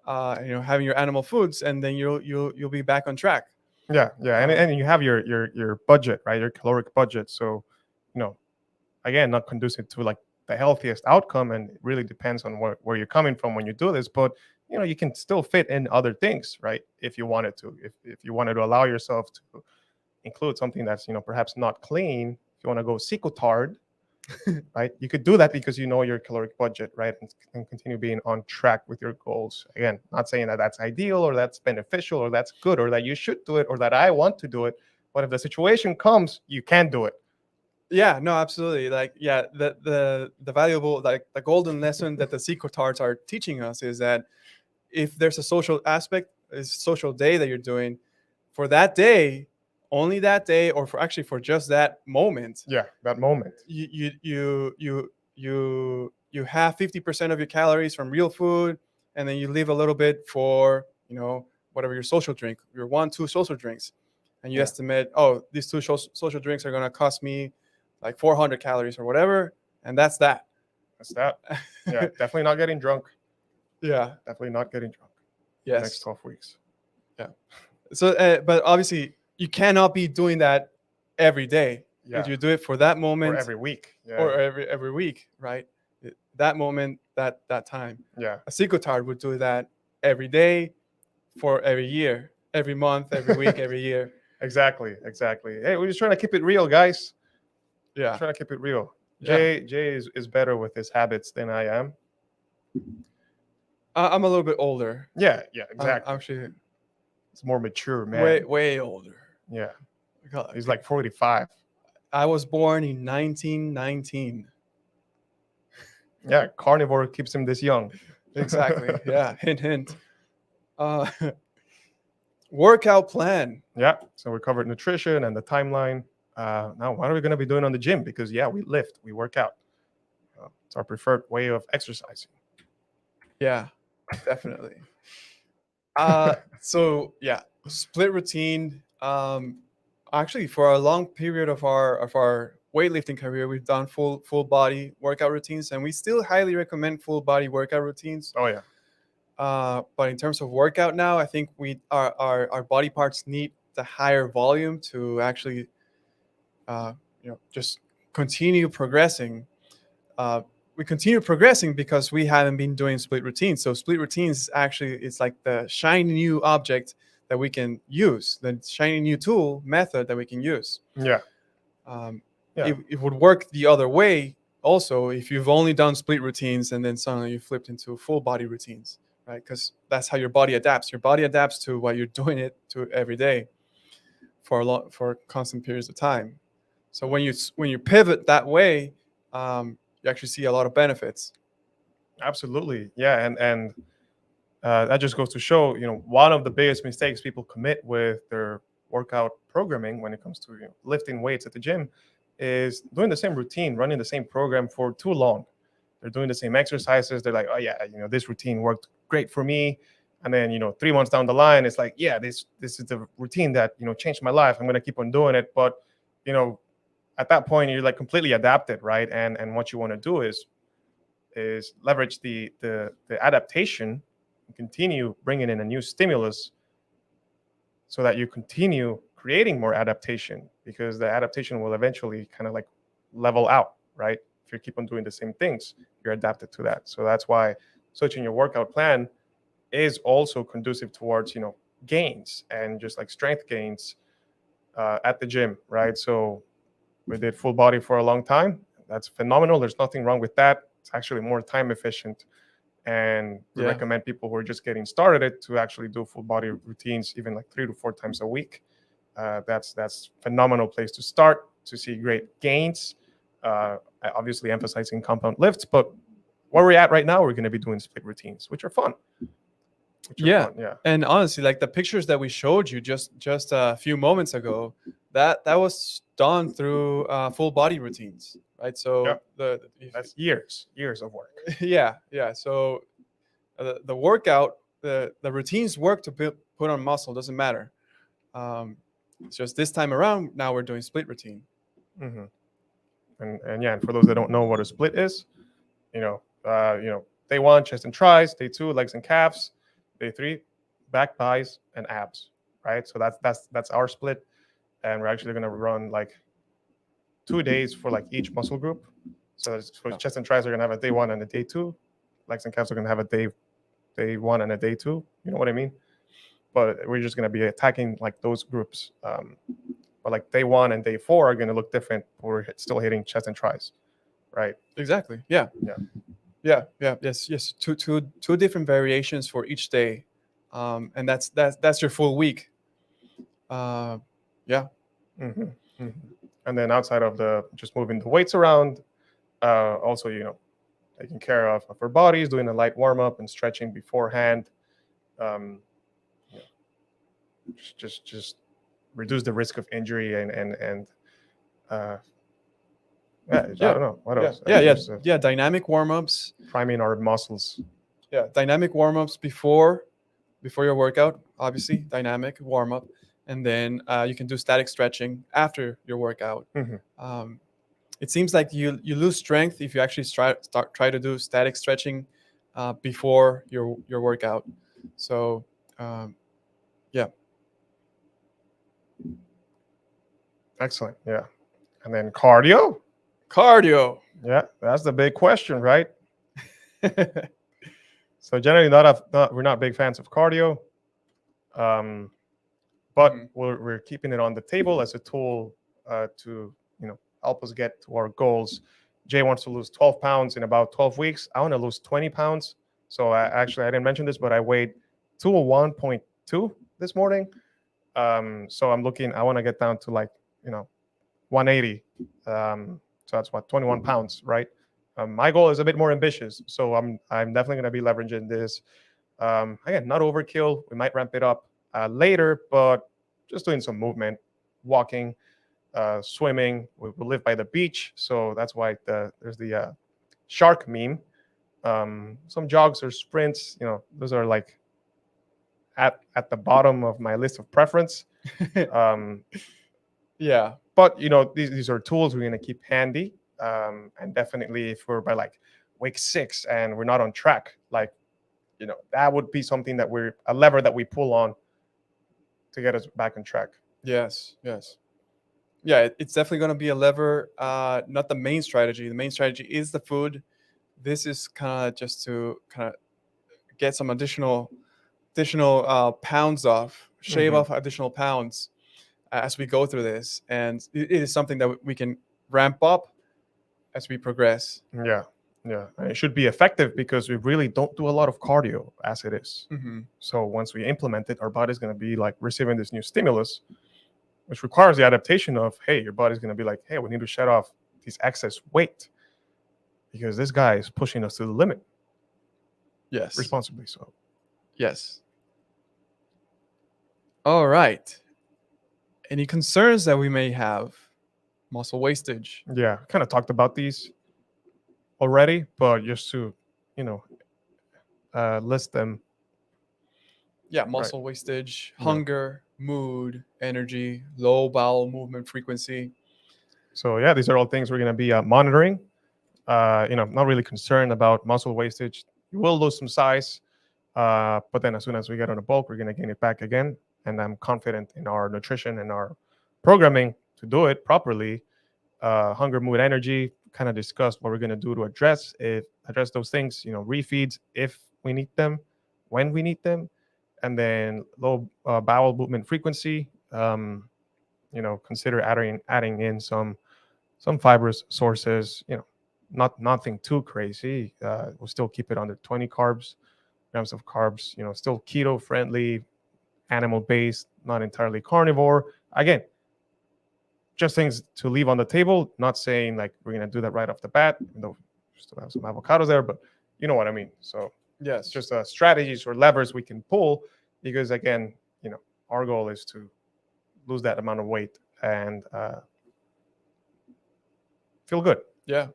having your animal foods, and then you'll be back on track. Yeah, and you have your budget, right? Your caloric budget. So, again, not conducive to like the healthiest outcome, and it really depends on where you're coming from when you do this. But you can still fit in other things, right? If you wanted to, if you wanted to allow yourself to include something that's perhaps not clean, if you want to go secotard, right? You could do that because you know your caloric budget, right? And continue being on track with your goals. Again, not saying that that's ideal or that's beneficial or that's good or that you should do it or that I want to do it. But if the situation comes, you can do it. Yeah, no, absolutely. Like, yeah, the valuable, like the golden lesson that the secotards are teaching us is that if there's a social aspect, a social day that you're doing, for that day, only that day, or for just that moment. Yeah, that moment. You have 50% of your calories from real food, and then you leave a little bit for whatever your social drink, your 1-2 social drinks, and you estimate, these 2 social drinks are gonna cost me like 400 calories or whatever, and that's that. That's that. Yeah, definitely not getting drunk. Yeah, definitely not getting drunk. Yes. The next 12 weeks. Yeah. So, but obviously, you cannot be doing that every day. Yeah. If you do it for that moment, or every week. Yeah. or every week, right? That moment, that time. Yeah. A secotard would do that every day, for every year, every month, every week, every year. Exactly. Hey, we're just trying to keep it real, guys. Yeah. Trying to keep it real. Yeah. Jay is better with his habits than I am. I'm a little bit older. Yeah, exactly. Actually, it's more mature, man. Way older. Yeah. God, he's like 45. I was born in 1919. Yeah, carnivore keeps him this young. Exactly. Yeah. Hint. Workout plan. Yeah. So we covered nutrition and the timeline. Now, what are we going to be doing on the gym? Because we lift, we work out. It's our preferred way of exercising. Yeah, definitely. So yeah, split routine. Actually, for a long period of our weightlifting career, we've done full body workout routines, and we still highly recommend full body workout routines. Oh yeah. But in terms of workout now, I think our body parts need the higher volume to actually just continue progressing. We continue progressing because we haven't been doing split routines. So split routines actually, it's like the shiny new object that we can use, the shiny new tool method that we can use. Yeah. It would work the other way also if you've only done split routines and then suddenly you flipped into full body routines, right? Because that's how your body adapts. Your body adapts to what you're doing it to every day for constant periods of time. So when you pivot that way, you actually see a lot of benefits. Absolutely. Yeah. And that just goes to show, one of the biggest mistakes people commit with their workout programming when it comes to lifting weights at the gym is doing the same routine, running the same program for too long. They're doing the same exercises. They're like, oh yeah, this routine worked great for me. And then, 3 months down the line, it's like, yeah, this is the routine that, changed my life. I'm going to keep on doing it. But, at that point, you're like completely adapted, right? And what you want to do is leverage the adaptation and continue bringing in a new stimulus so that you continue creating more adaptation, because the adaptation will eventually kind of like level out, right? If you keep on doing the same things, you're adapted to that. So that's why switching your workout plan is also conducive towards, gains and just like strength gains at the gym, right? So we did full body for a long time. That's phenomenal. There's nothing wrong with that. It's actually more time efficient. And we recommend people who are just getting started to actually do full body routines, even like 3 to 4 times a week. That's phenomenal place to start to see great gains. Obviously emphasizing compound lifts, but where we're at right now, we're going to be doing split routines, which are fun. Yeah. Yeah. And honestly, like the pictures that we showed you just a few moments ago, that was done through full body routines, right? So Yep. if, That's years of work. yeah, yeah. So the workout, the routines work to put on muscle, doesn't matter. It's just this time around, now we're doing split routine. Hmm. And yeah, and for those that don't know what a split is, day 1 chest and tris, day 2 legs and calves, day 3 back, thighs, and abs. Right. So that's our split, and we're actually going to run like 2 days for like each muscle group. So for chest and tris, are going to have a day 1 and a day 2. Legs and calves are going to have a day 1 and a day 2. You know what I mean? But we're just going to be attacking like those groups. But like day 1 and day 4 are going to look different. We're still hitting chest and tris, right? Exactly. Yeah. Yeah. Yeah. Yeah. Yes. Two different variations for each day, and that's your full week. Yeah. Mm-hmm. Mm-hmm. And then outside of the just moving the weights around, also taking care of our bodies, doing a light warm up and stretching beforehand. Just reduce the risk of injury and I don't know what else. Yeah. Dynamic warm-ups. Priming our muscles. Yeah, dynamic warm-ups before your workout, obviously dynamic warm-up, and then you can do static stretching after your workout. Mm-hmm. It seems like you lose strength if you actually try to do static stretching before your workout. So yeah. Excellent. Yeah. And then cardio. Yeah, that's the big question, right? So generally, we're not big fans of cardio, but we're keeping it on the table as a tool to help us get to our goals. Jay wants to lose 12 pounds in about 12 weeks. I want to lose 20 pounds. So I didn't mention this, but I weighed 201.2 this morning. So I want to get down to 180. So that's 21 pounds, right? My goal is a bit more ambitious, so I'm definitely going to be leveraging this. Again, not overkill. We might ramp it up later, but just doing some movement, walking, swimming. We live by the beach, so that's why there's the shark meme. Some jogs or sprints, those are like at the bottom of my list of preference. Yeah, but these are tools we're going to keep handy. And definitely if we're by like week 6 and we're not on track, that would be something that a lever that we pull on to get us back on track. Yes. Yeah, it's definitely going to be a lever, not the main strategy. The main strategy is the food. This is kind of just to kind of get some additional pounds off, shave off additional pounds as we go through this. And it is something that we can ramp up as we progress. Yeah. And it should be effective because we really don't do a lot of cardio as it is. Mm-hmm. So once we implement it, our body's going to be like receiving this new stimulus, which requires the adaptation of, hey, your body's going to be like, hey, we need to shed off this excess weight because this guy is pushing us to the limit. Yes. Responsibly so. Yes. All right. Any concerns that we may have? Muscle wastage. Yeah, kind of talked about these already, but just to, list them. Yeah, muscle wastage, hunger, mood, energy, low bowel movement frequency. So yeah, these are all things we're going to be monitoring. Not really concerned about muscle wastage. You will lose some size, but then as soon as we get on the bulk, we're going to gain it back again. And I'm confident in our nutrition and our programming to do it properly. Hunger, mood, energy, kind of discussed what we're going to do to address those things, refeeds if we need them, when we need them. And then low bowel movement frequency, consider adding in some fibrous sources, nothing too crazy. We'll still keep it under 20 grams of carbs, still keto friendly, animal based, not entirely carnivore. Again, just things to leave on the table, not saying like we're going to do that right off the bat, even though we still have some avocados there, but you know what I mean. So Yes. just strategies or levers we can pull, because again, our goal is to lose that amount of weight and feel good Yeah.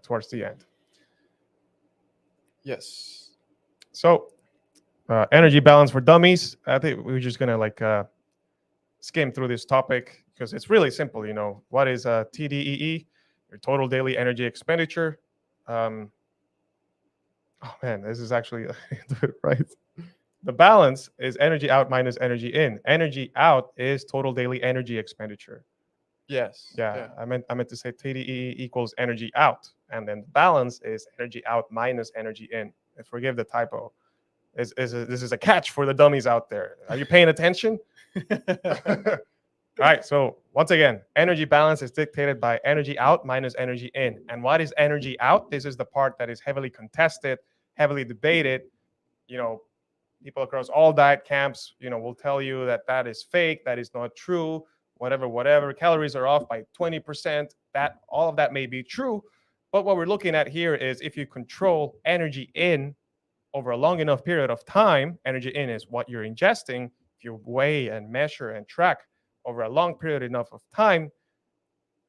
towards the end. Yes. So energy balance for dummies. I think we're just gonna skim through this topic because it's really simple. What is TDEE? Your total daily energy expenditure. Oh man, this is actually right. The balance is energy out minus energy in. Energy out is total daily energy expenditure. Yes. Yeah, I meant to say TDE equals energy out, and then the balance is energy out minus energy in. Forgive the typo. This is a catch for the dummies out there. Are you paying attention? All right. So once again, energy balance is dictated by energy out minus energy in. And what is energy out? This is the part that is heavily contested, heavily debated. People across all diet camps, will tell you that is fake, that is not true, whatever. Calories are off by 20%. That all of that may be true, but what we're looking at here is if you control energy in over a long enough period of time. Energy in is what you're ingesting. If you weigh and measure and track over a long period enough of time,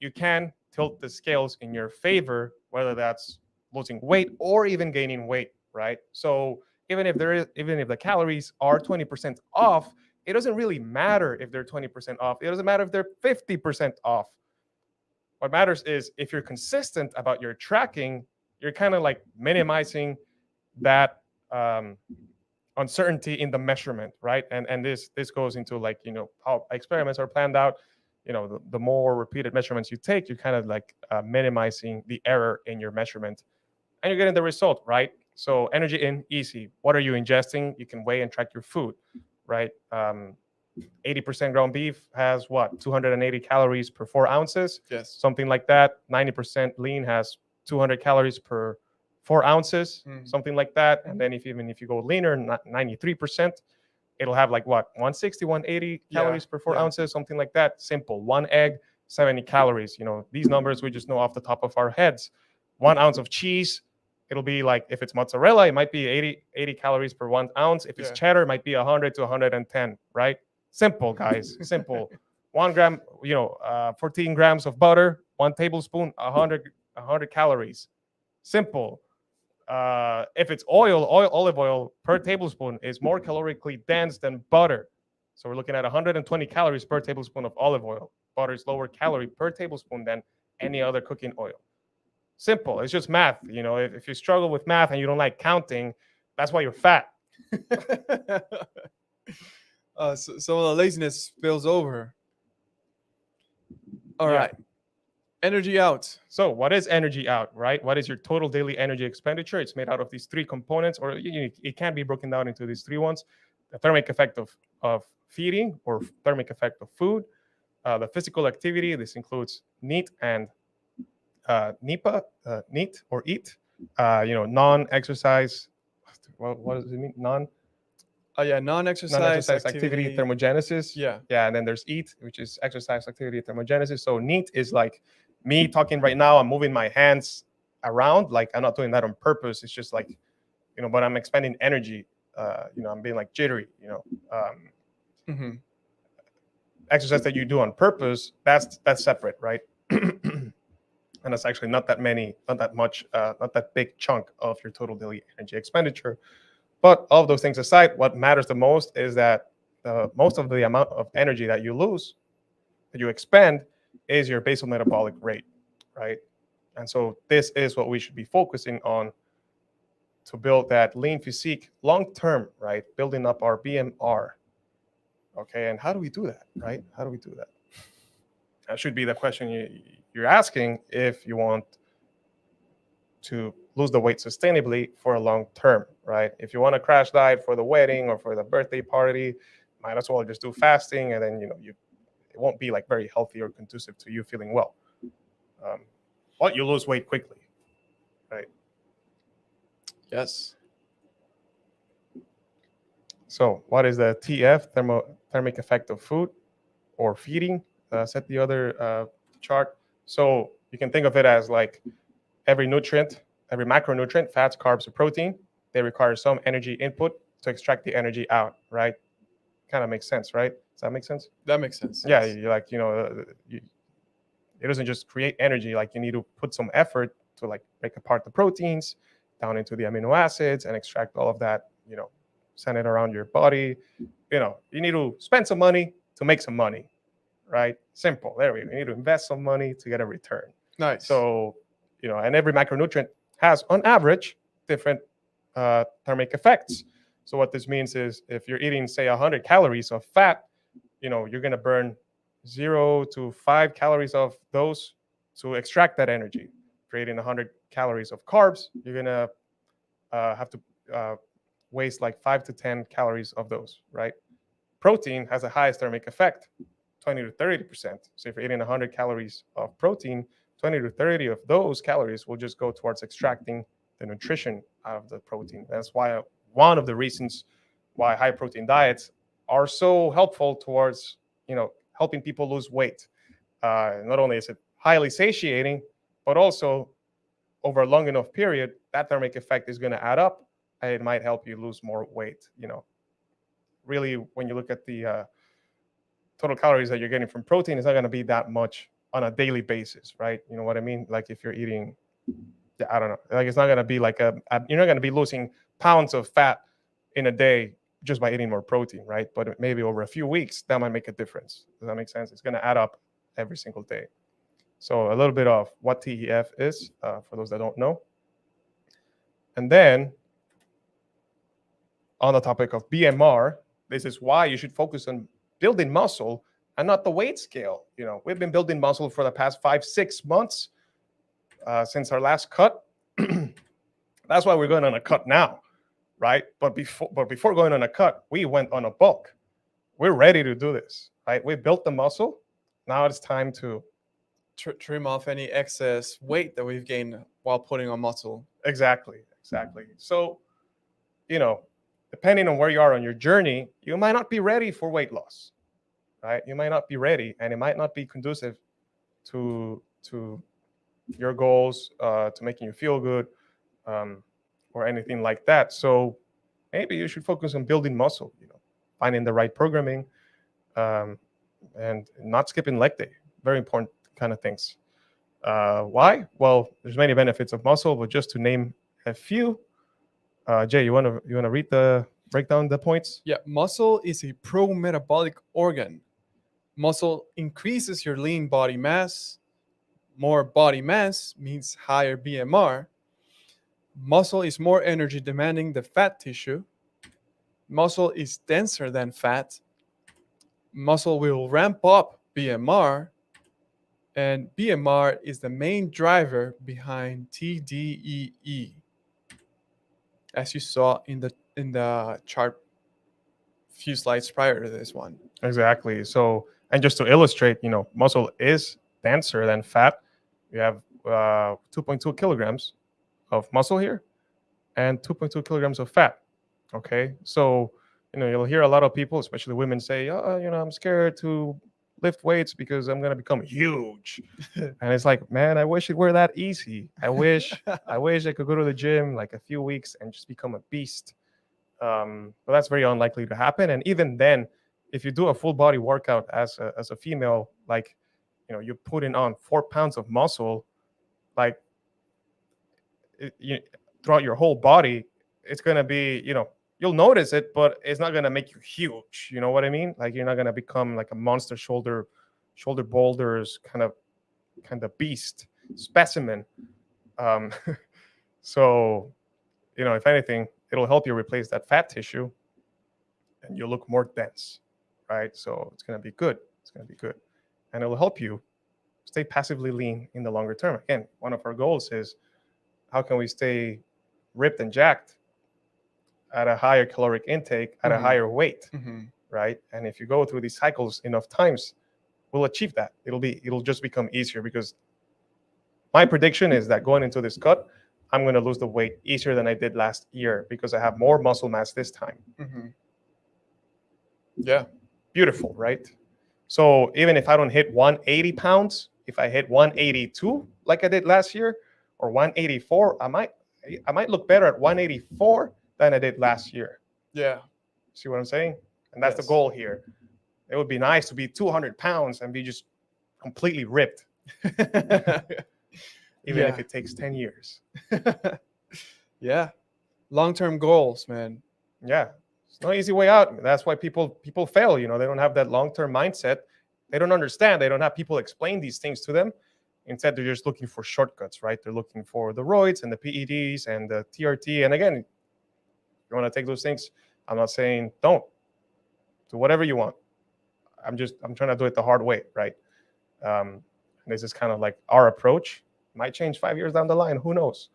you can tilt the scales in your favor, whether that's losing weight or even gaining weight, right? So even if the calories are 20% off, it doesn't really matter if they're 20% off. It doesn't matter if they're 50% off. What matters is if you're consistent about your tracking, you're kind of like minimizing that uncertainty in the measurement, right? And this goes into how experiments are planned out. The more repeated measurements you take, you're kind of minimizing the error in your measurement, and you're getting the result, right? So energy in, easy. What are you ingesting? You can weigh and track your food, right? 80% ground beef has what, 280 calories per 4 ounces, Yes. something like that. 90% lean has 200 calories per 4 ounces, something like that. And then if you go leaner, 93%, it'll have 160, 180 calories per 4 ounces, something like that. Simple. One egg, 70 calories. These numbers we just know off the top of our heads. 1 ounce of cheese, it'll be if it's mozzarella, it might be 80 calories per 1 ounce. If it's cheddar, it might be 100 to 110, right? Simple, guys. Simple. 1 gram, 14 grams of butter, 1 tablespoon, 100 calories. Simple. If it's olive oil per tablespoon is more calorically dense than butter. So we're looking at 120 calories per tablespoon of olive oil. Butter is lower calorie per tablespoon than any other cooking oil. Simple. It's just math. If you struggle with math and you don't like counting, that's why you're fat. So the laziness spills over. All right. Energy out. So what is energy out, right? What is your total daily energy expenditure? It's made out of these 3 components, or it can be broken down into these 3 ones. The thermic effect of feeding, or thermic effect of food. The physical activity, this includes NEAT and NEPA, NEAT or EAT, non-exercise. What does it mean? Non-exercise activity thermogenesis. Yeah. And then there's EAT, which is exercise activity thermogenesis. So NEAT is like me talking right now. I'm moving my hands around. I'm not doing that on purpose. It's just but I'm expending energy. I'm being jittery. Exercise that you do on purpose, that's separate, right? And that's actually not that much, not that big chunk of your total daily energy expenditure. But all of those things aside, what matters the most is that most of the amount of energy that you lose, that you expend, is your basal metabolic rate, right? And so this is what we should be focusing on to build that lean physique long term, right? Building up our BMR. Okay, and how do we do that, right? How do we do that? That should be the question you're asking if you want to lose the weight sustainably for a long term, right? If you want to crash diet for the wedding or for the birthday party, might as well just do fasting, and then it won't be very healthy or conducive to you feeling well. But you lose weight quickly, right? Yes. So what is the TF, thermic effect of food or feeding? Set the other chart. So you can think of it as every nutrient every macronutrient, fats, carbs, or protein, they require some energy input to extract the energy out, right? Kind of makes sense, right? Does that make sense? That makes sense. Yeah, yes. you like, it doesn't just create energy. Like you need to put some effort to like break apart the proteins down into the amino acids and extract all of that, send it around your body. You need to spend some money to make some money, right? Simple. There we go. You need to invest some money to get a return. Nice. So, and every macronutrient has, on average, different thermic effects. So what this means is if you're eating, say, 100 calories of fat, you're going to burn 0 to 5 calories of those to extract that energy. Creating 100 calories of carbs, you're going to have to waste like 5 to 10 calories of those, right? Protein has the highest thermic effect, 20 to 30%. So if you're eating 100 calories of protein, 20 to 30 of those calories will just go towards extracting the nutrition out of the protein. That's why one of the reasons why high protein diets are so helpful towards, helping people lose weight. Not only is it highly satiating, but also over a long enough period, that thermic effect is going to add up and it might help you lose more weight. Really, when you look at the total calories that you're getting from protein, it's not going to be that much on a daily basis, right? You know what I mean? Like if you're eating, I don't know, like it's not going to be like you're not going to be losing pounds of fat in a day just by eating more protein, right? But maybe over a few weeks, that might make a difference. Does that make sense? It's going to add up every single day. So a little bit of what TEF is for those that don't know. And then on the topic of BMR, this is why you should focus on building muscle and not the weight scale. We've been building muscle for the past 5-6 months since our last cut. That's why we're going on a cut now, right? But before going on a cut, we went on a bulk. We're ready to do this, right? We built the muscle. Now it's time to trim off any excess weight that we've gained while putting on muscle. Exactly. So, depending on where you are on your journey, you might not be ready for weight loss, right? You might not be ready, and it might not be conducive to your goals, to making you feel good, or anything like that. So maybe you should focus on building muscle, finding the right programming, and not skipping leg day. Very important kind of things. Why? Well, there's many benefits of muscle, but just to name a few, Jay, you want to break down the points? Yeah, muscle is a pro-metabolic organ. Muscle increases your lean body mass. More body mass means higher BMR. Muscle is more energy demanding than fat tissue. Muscle is denser than fat. Muscle will ramp up BMR. And BMR is the main driver behind TDEE, as you saw in the chart a few slides prior to this one. Exactly. So, and just to illustrate, muscle is denser than fat. We have 2.2 kilograms of muscle here and 2.2 kilograms of fat. Okay. So, you'll hear a lot of people, especially women, say, I'm scared to lift weights because I'm going to become huge. And it's like, man, I wish it were that easy. I wish I could go to the gym like a few weeks and just become a beast. But that's very unlikely to happen. And even then, if you do a full body workout as a female, like, you're putting on 4 pounds of muscle, like throughout your whole body, it's going to be, you'll notice it, but it's not going to make you huge. You know what I mean? Like you're not going to become like a monster shoulder boulders kind of beast specimen. So, if anything, it'll help you replace that fat tissue and you'll look more dense, right? So it's going to be good. And it'll help you stay passively lean in the longer term. Again, one of our goals is how can we stay ripped and jacked at a higher caloric intake, at a higher weight, right? And if you go through these cycles enough times, we'll achieve that. It'll just become easier, because my prediction is that going into this cut, I'm going to lose the weight easier than I did last year because I have more muscle mass this time. Yeah. Beautiful, right? So even if I don't hit 180 pounds, if I hit 182 like I did last year, or 184, I might I might look better at 184 than I did last year. Yeah. See what I'm saying? And that's Yes. the goal here. It would be nice to be 200 pounds and be just completely ripped, even if it takes 10 years. Yeah. Long-term goals, man. Yeah, it's no easy way out. That's why people fail. You know, they don't have that long-term mindset. They don't understand. They don't have people explain these things to them. Instead, they're just looking for shortcuts, right? They're looking for the roids and the PEDs and the TRT. And again, you want to take those things. I'm not saying don't. Do whatever you want. I'm trying to do it the hard way, right? This is kind of like our approach. Might change 5 years down the line. Who knows?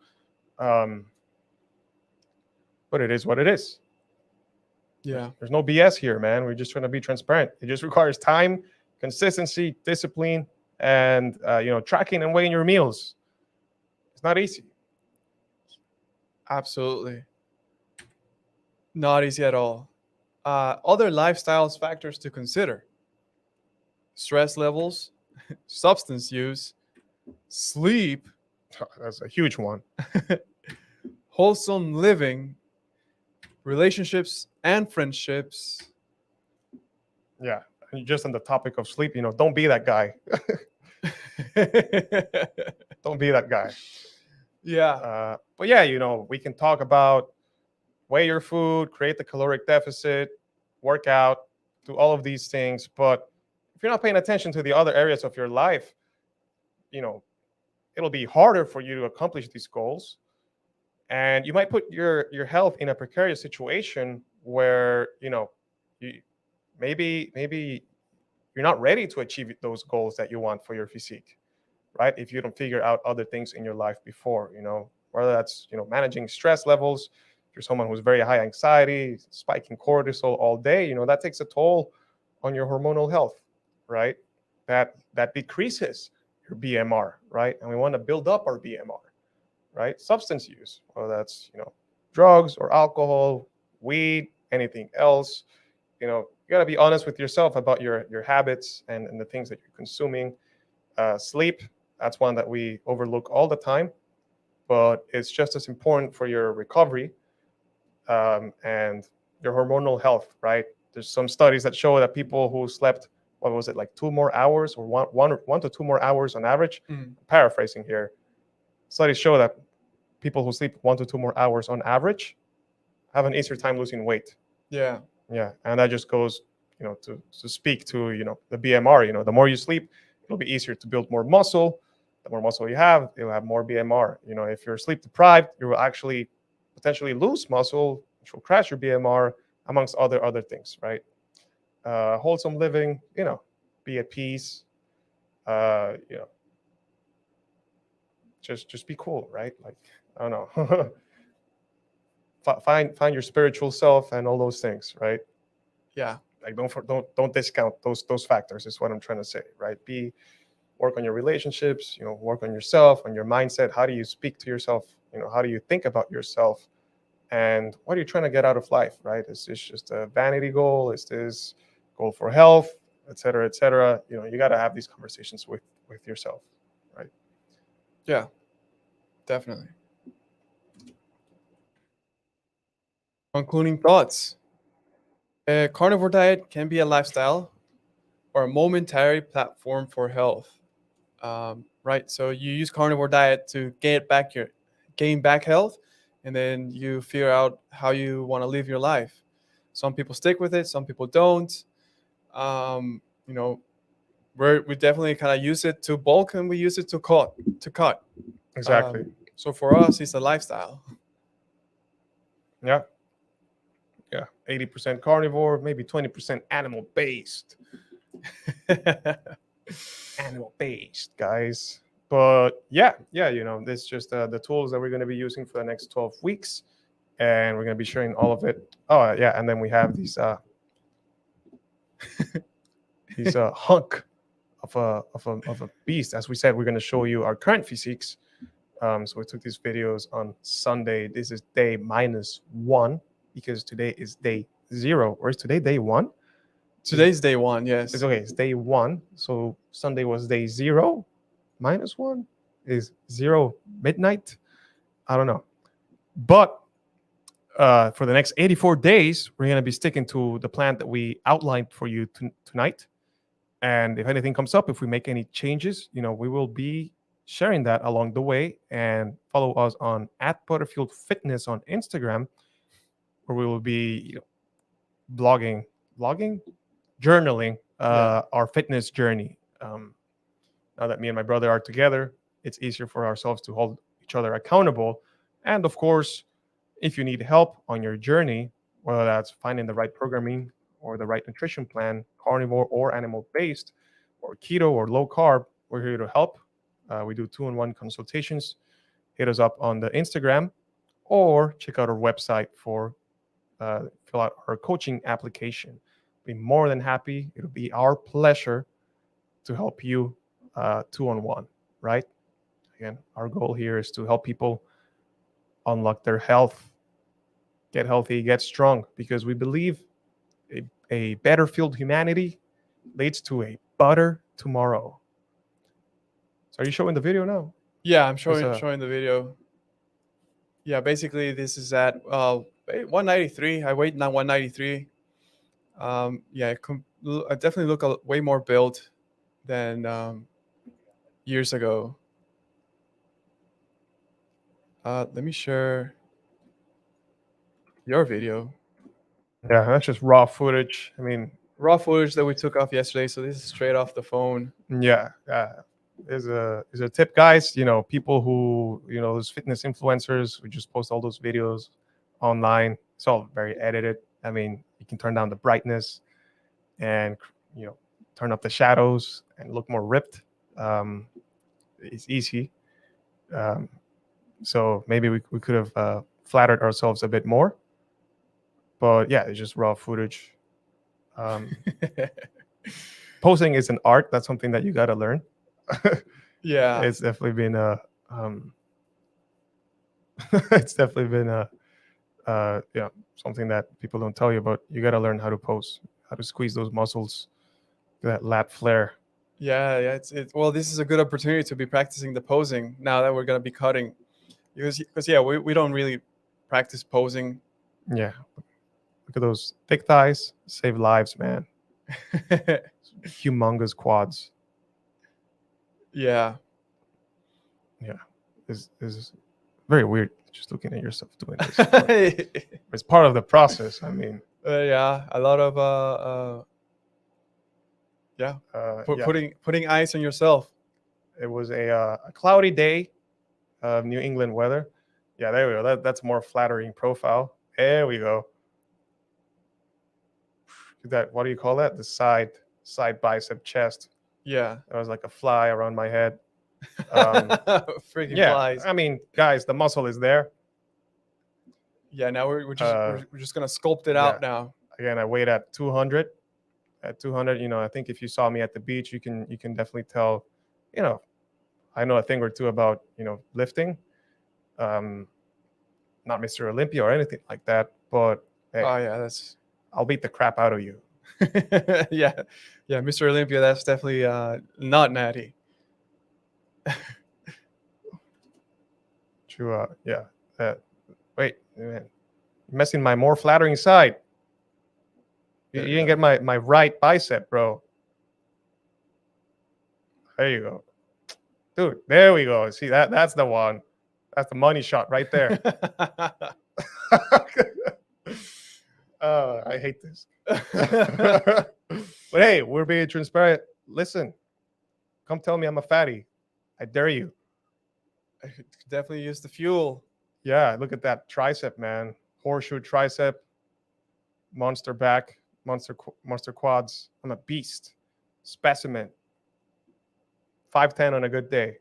But it is what it is. Yeah. There's no BS here, man. We're just trying to be transparent. It just requires time, consistency, discipline, and tracking and weighing your meals. It's not easy. Absolutely. Not easy at all. Other lifestyles factors to consider: stress levels, substance use, sleep, That's a huge one. wholesome living, relationships and friendships. Yeah. And just on the topic of sleep, don't be that guy. Don't be that guy. Yeah. But yeah, we can talk about weigh your food, create the caloric deficit, work out, do all of these things. But if you're not paying attention to the other areas of your life, it'll be harder for you to accomplish these goals. And you might put your health in a precarious situation where, you maybe you're not ready to achieve those goals that you want for your physique, right? If you don't figure out other things in your life before, whether that's, managing stress levels. If you're someone who's very high anxiety, spiking cortisol all day, that takes a toll on your hormonal health, right? That decreases your BMR, right? And we want to build up our BMR, right? Substance use, whether that's, drugs or alcohol, weed, anything else, you got to be honest with yourself about your habits and the things that you're consuming. Sleep, that's one that we overlook all the time, but it's just as important for your recovery and your hormonal health, right? There's some studies that show that people who slept, what was it, like 2 more hours or one to 2 more hours on average, paraphrasing here, studies show that people who sleep 1 to 2 more hours on average have an easier time losing weight. Yeah. Yeah, and that just goes, to speak to, the BMR. The more you sleep, it'll be easier to build more muscle. The more muscle you have, you'll have more BMR. If you're sleep deprived, you will actually potentially lose muscle, which will crash your BMR, amongst other things, right? Wholesome living, be at peace. Just be cool, right? Like, I don't know. Find your spiritual self and all those things, right? Yeah. Like don't discount those factors is what I'm trying to say, right? Work on your relationships, work on yourself, on your mindset. How do you speak to yourself? How do you think about yourself? And what are you trying to get out of life, right? Is this just a vanity goal? Is this goal for health, et cetera, et cetera? You got to have these conversations with yourself, right? Yeah, definitely. Concluding thoughts. A carnivore diet can be a lifestyle or a momentary platform for health. Right? So you use carnivore diet to gain back health, and then you figure out how you want to live your life. Some people stick with it, some people don't. We definitely kind of use it to bulk, and we use it to cut. Exactly. So for us, it's a lifestyle. Yeah. 80% carnivore, maybe 20% animal based. Animal based, guys. But yeah, this is just the tools that we're going to be using for the next 12 weeks, and we're going to be sharing all of it. Oh yeah, and then we have these these hunk of a beast. As we said, we're going to show you our current physiques. So we took these videos on Sunday. This is day -1 because today is day 0. Or is today day 1? Today's day 1, yes. It's okay. It's day 1. So Sunday was day 0. -1 is 0 midnight. I don't know. But for the next 84 days, we're going to be sticking to the plan that we outlined for you tonight. And if anything comes up, if we make any changes, we will be sharing that along the way. And follow us on @Butterfield Fitness on Instagram, where we will be blogging, journaling our fitness journey. Now that me and my brother are together, it's easier for ourselves to hold each other accountable. And of course, if you need help on your journey, whether that's finding the right programming or the right nutrition plan, carnivore or animal based, or keto or low carb, we're here to help. We do 2-in-1 consultations. Hit us up on the Instagram or check out our website for fill out our coaching application. Be more than happy. It'll be our pleasure to help you 2-on-1, right? Again, our goal here is to help people unlock their health, get healthy, get strong, because we believe a better fueled humanity leads to a better tomorrow. So are you showing the video now? Yeah, I'm showing the video. Yeah, basically this is at 193. I weighed now 193. Yeah, I definitely look way more built than years ago. Let me share your video. Yeah, that's just raw footage. I mean, Raw footage that we took off yesterday. So this is straight off the phone. yeah. Is a tip, guys. People who those fitness influencers who just post all those videos online. It's all very edited. I mean, you can turn down the brightness and turn up the shadows and look more ripped. It's easy. So maybe we could have flattered ourselves a bit more. But yeah, it's just raw footage. Posing is an art. That's something that you got to learn. Yeah, It's definitely been a it's definitely been something that people don't tell you about. You got to learn how to pose, how to squeeze those muscles, that lat flare. yeah. Well, this is a good opportunity to be practicing the posing now that we're gonna be cutting, because yeah, we don't really practice posing. Yeah, look at those thick thighs, save lives, man. Humongous quads. Yeah. Is very weird just looking at yourself doing this. But it's part of the process. I mean, yeah, a lot of putting ice on yourself. It was a cloudy day of New England weather. Yeah, there we go. That's a more flattering profile. There we go. What do you call that? The side bicep chest. Yeah. That was like a fly around my head. Freaking Yeah, flies. I mean, guys, the muscle is there. Yeah, now we're just gonna sculpt it out now. Again, I weighed at 200. At 200, I think if you saw me at the beach, you can definitely tell. I know a thing or two about lifting. Not Mr. Olympia or anything like that, but hey, Oh yeah, I'll beat the crap out of you. yeah, Mr. Olympia, that's definitely not natty. Wait, man, you're messing my more flattering side. You didn't get my right bicep, bro. There you go, dude. There we go. See that's the one. That's the money shot right there. I hate this. But hey, we're being transparent. Listen, come tell me I'm a fatty. I dare you. I could definitely use the fuel. Yeah, look at that tricep, man. Horseshoe tricep, monster back, monster quads. I'm a beast. Specimen. 5'10" on a good day.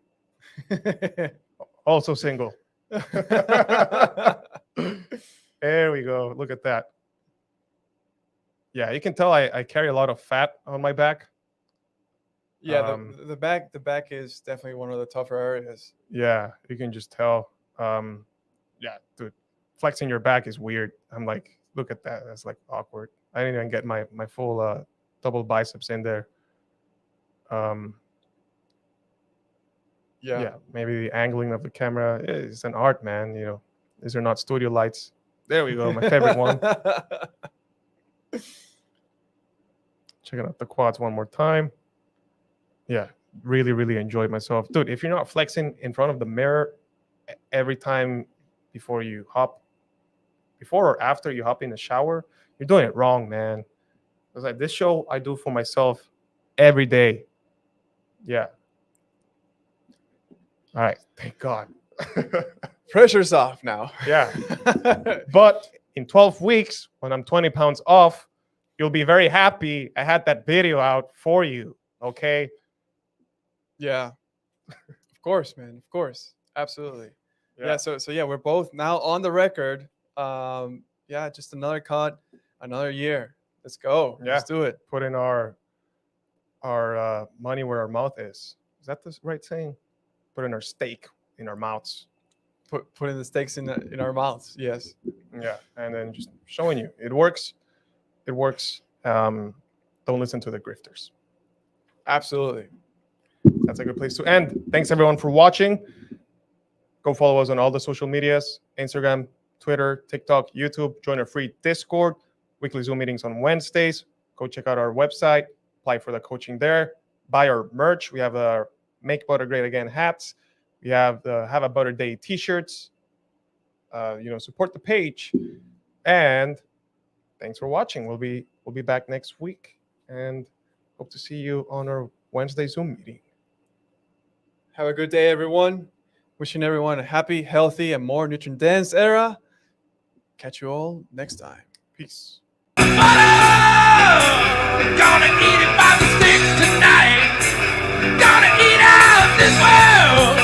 Also single. There we go. Look at that. Yeah, you can tell I carry a lot of fat on my back. Yeah, the back is definitely one of the tougher areas. Yeah, you can just tell. Yeah, dude, flexing your back is weird. I'm like, look at that. That's like awkward. I didn't even get my full double biceps in there. Yeah, maybe the angling of the camera is an art, man. These are not studio lights. There we go, my favorite one. Checking out the quads one more time. Yeah, really enjoyed myself. Dude, if you're not flexing in front of the mirror every time before or after you hop in the shower, you're doing it wrong, man. It's like this show I do for myself every day. Yeah. All right, thank God. Pressure's off now. Yeah. But in 12 weeks, when I'm 20 pounds off, you'll be very happy I had that video out for you. Okay. Yeah. Of course, man. Of course. Absolutely. Yeah. So yeah, we're both now on the record. Yeah, just another cut, another year. Let's go. Yeah. Let's do it. Put in our money where our mouth is. Is that the right saying? Put in our steak in our mouths. Put in the steaks in our mouths. Yes. Yeah, and then just showing you it works. It works. Don't listen to the grifters. Absolutely. That's a good place to end. Thanks everyone for watching. Go follow us on all the social medias: Instagram, Twitter, TikTok, YouTube. Join our free Discord. Weekly Zoom meetings on Wednesdays. Go check out our website. Apply for the coaching there. Buy our merch. We have our Make Butter Great Again hats. We have the Have a Butter Day t-shirts. Support the page. And thanks for watching. We'll be back next week, and hope to see you on our Wednesday Zoom meeting. Have a good day, everyone. Wishing everyone a happy, healthy, and more nutrient-dense era. Catch you all next time. Peace. Butter! Gonna eat it by the stick tonight. Gonna eat out this world.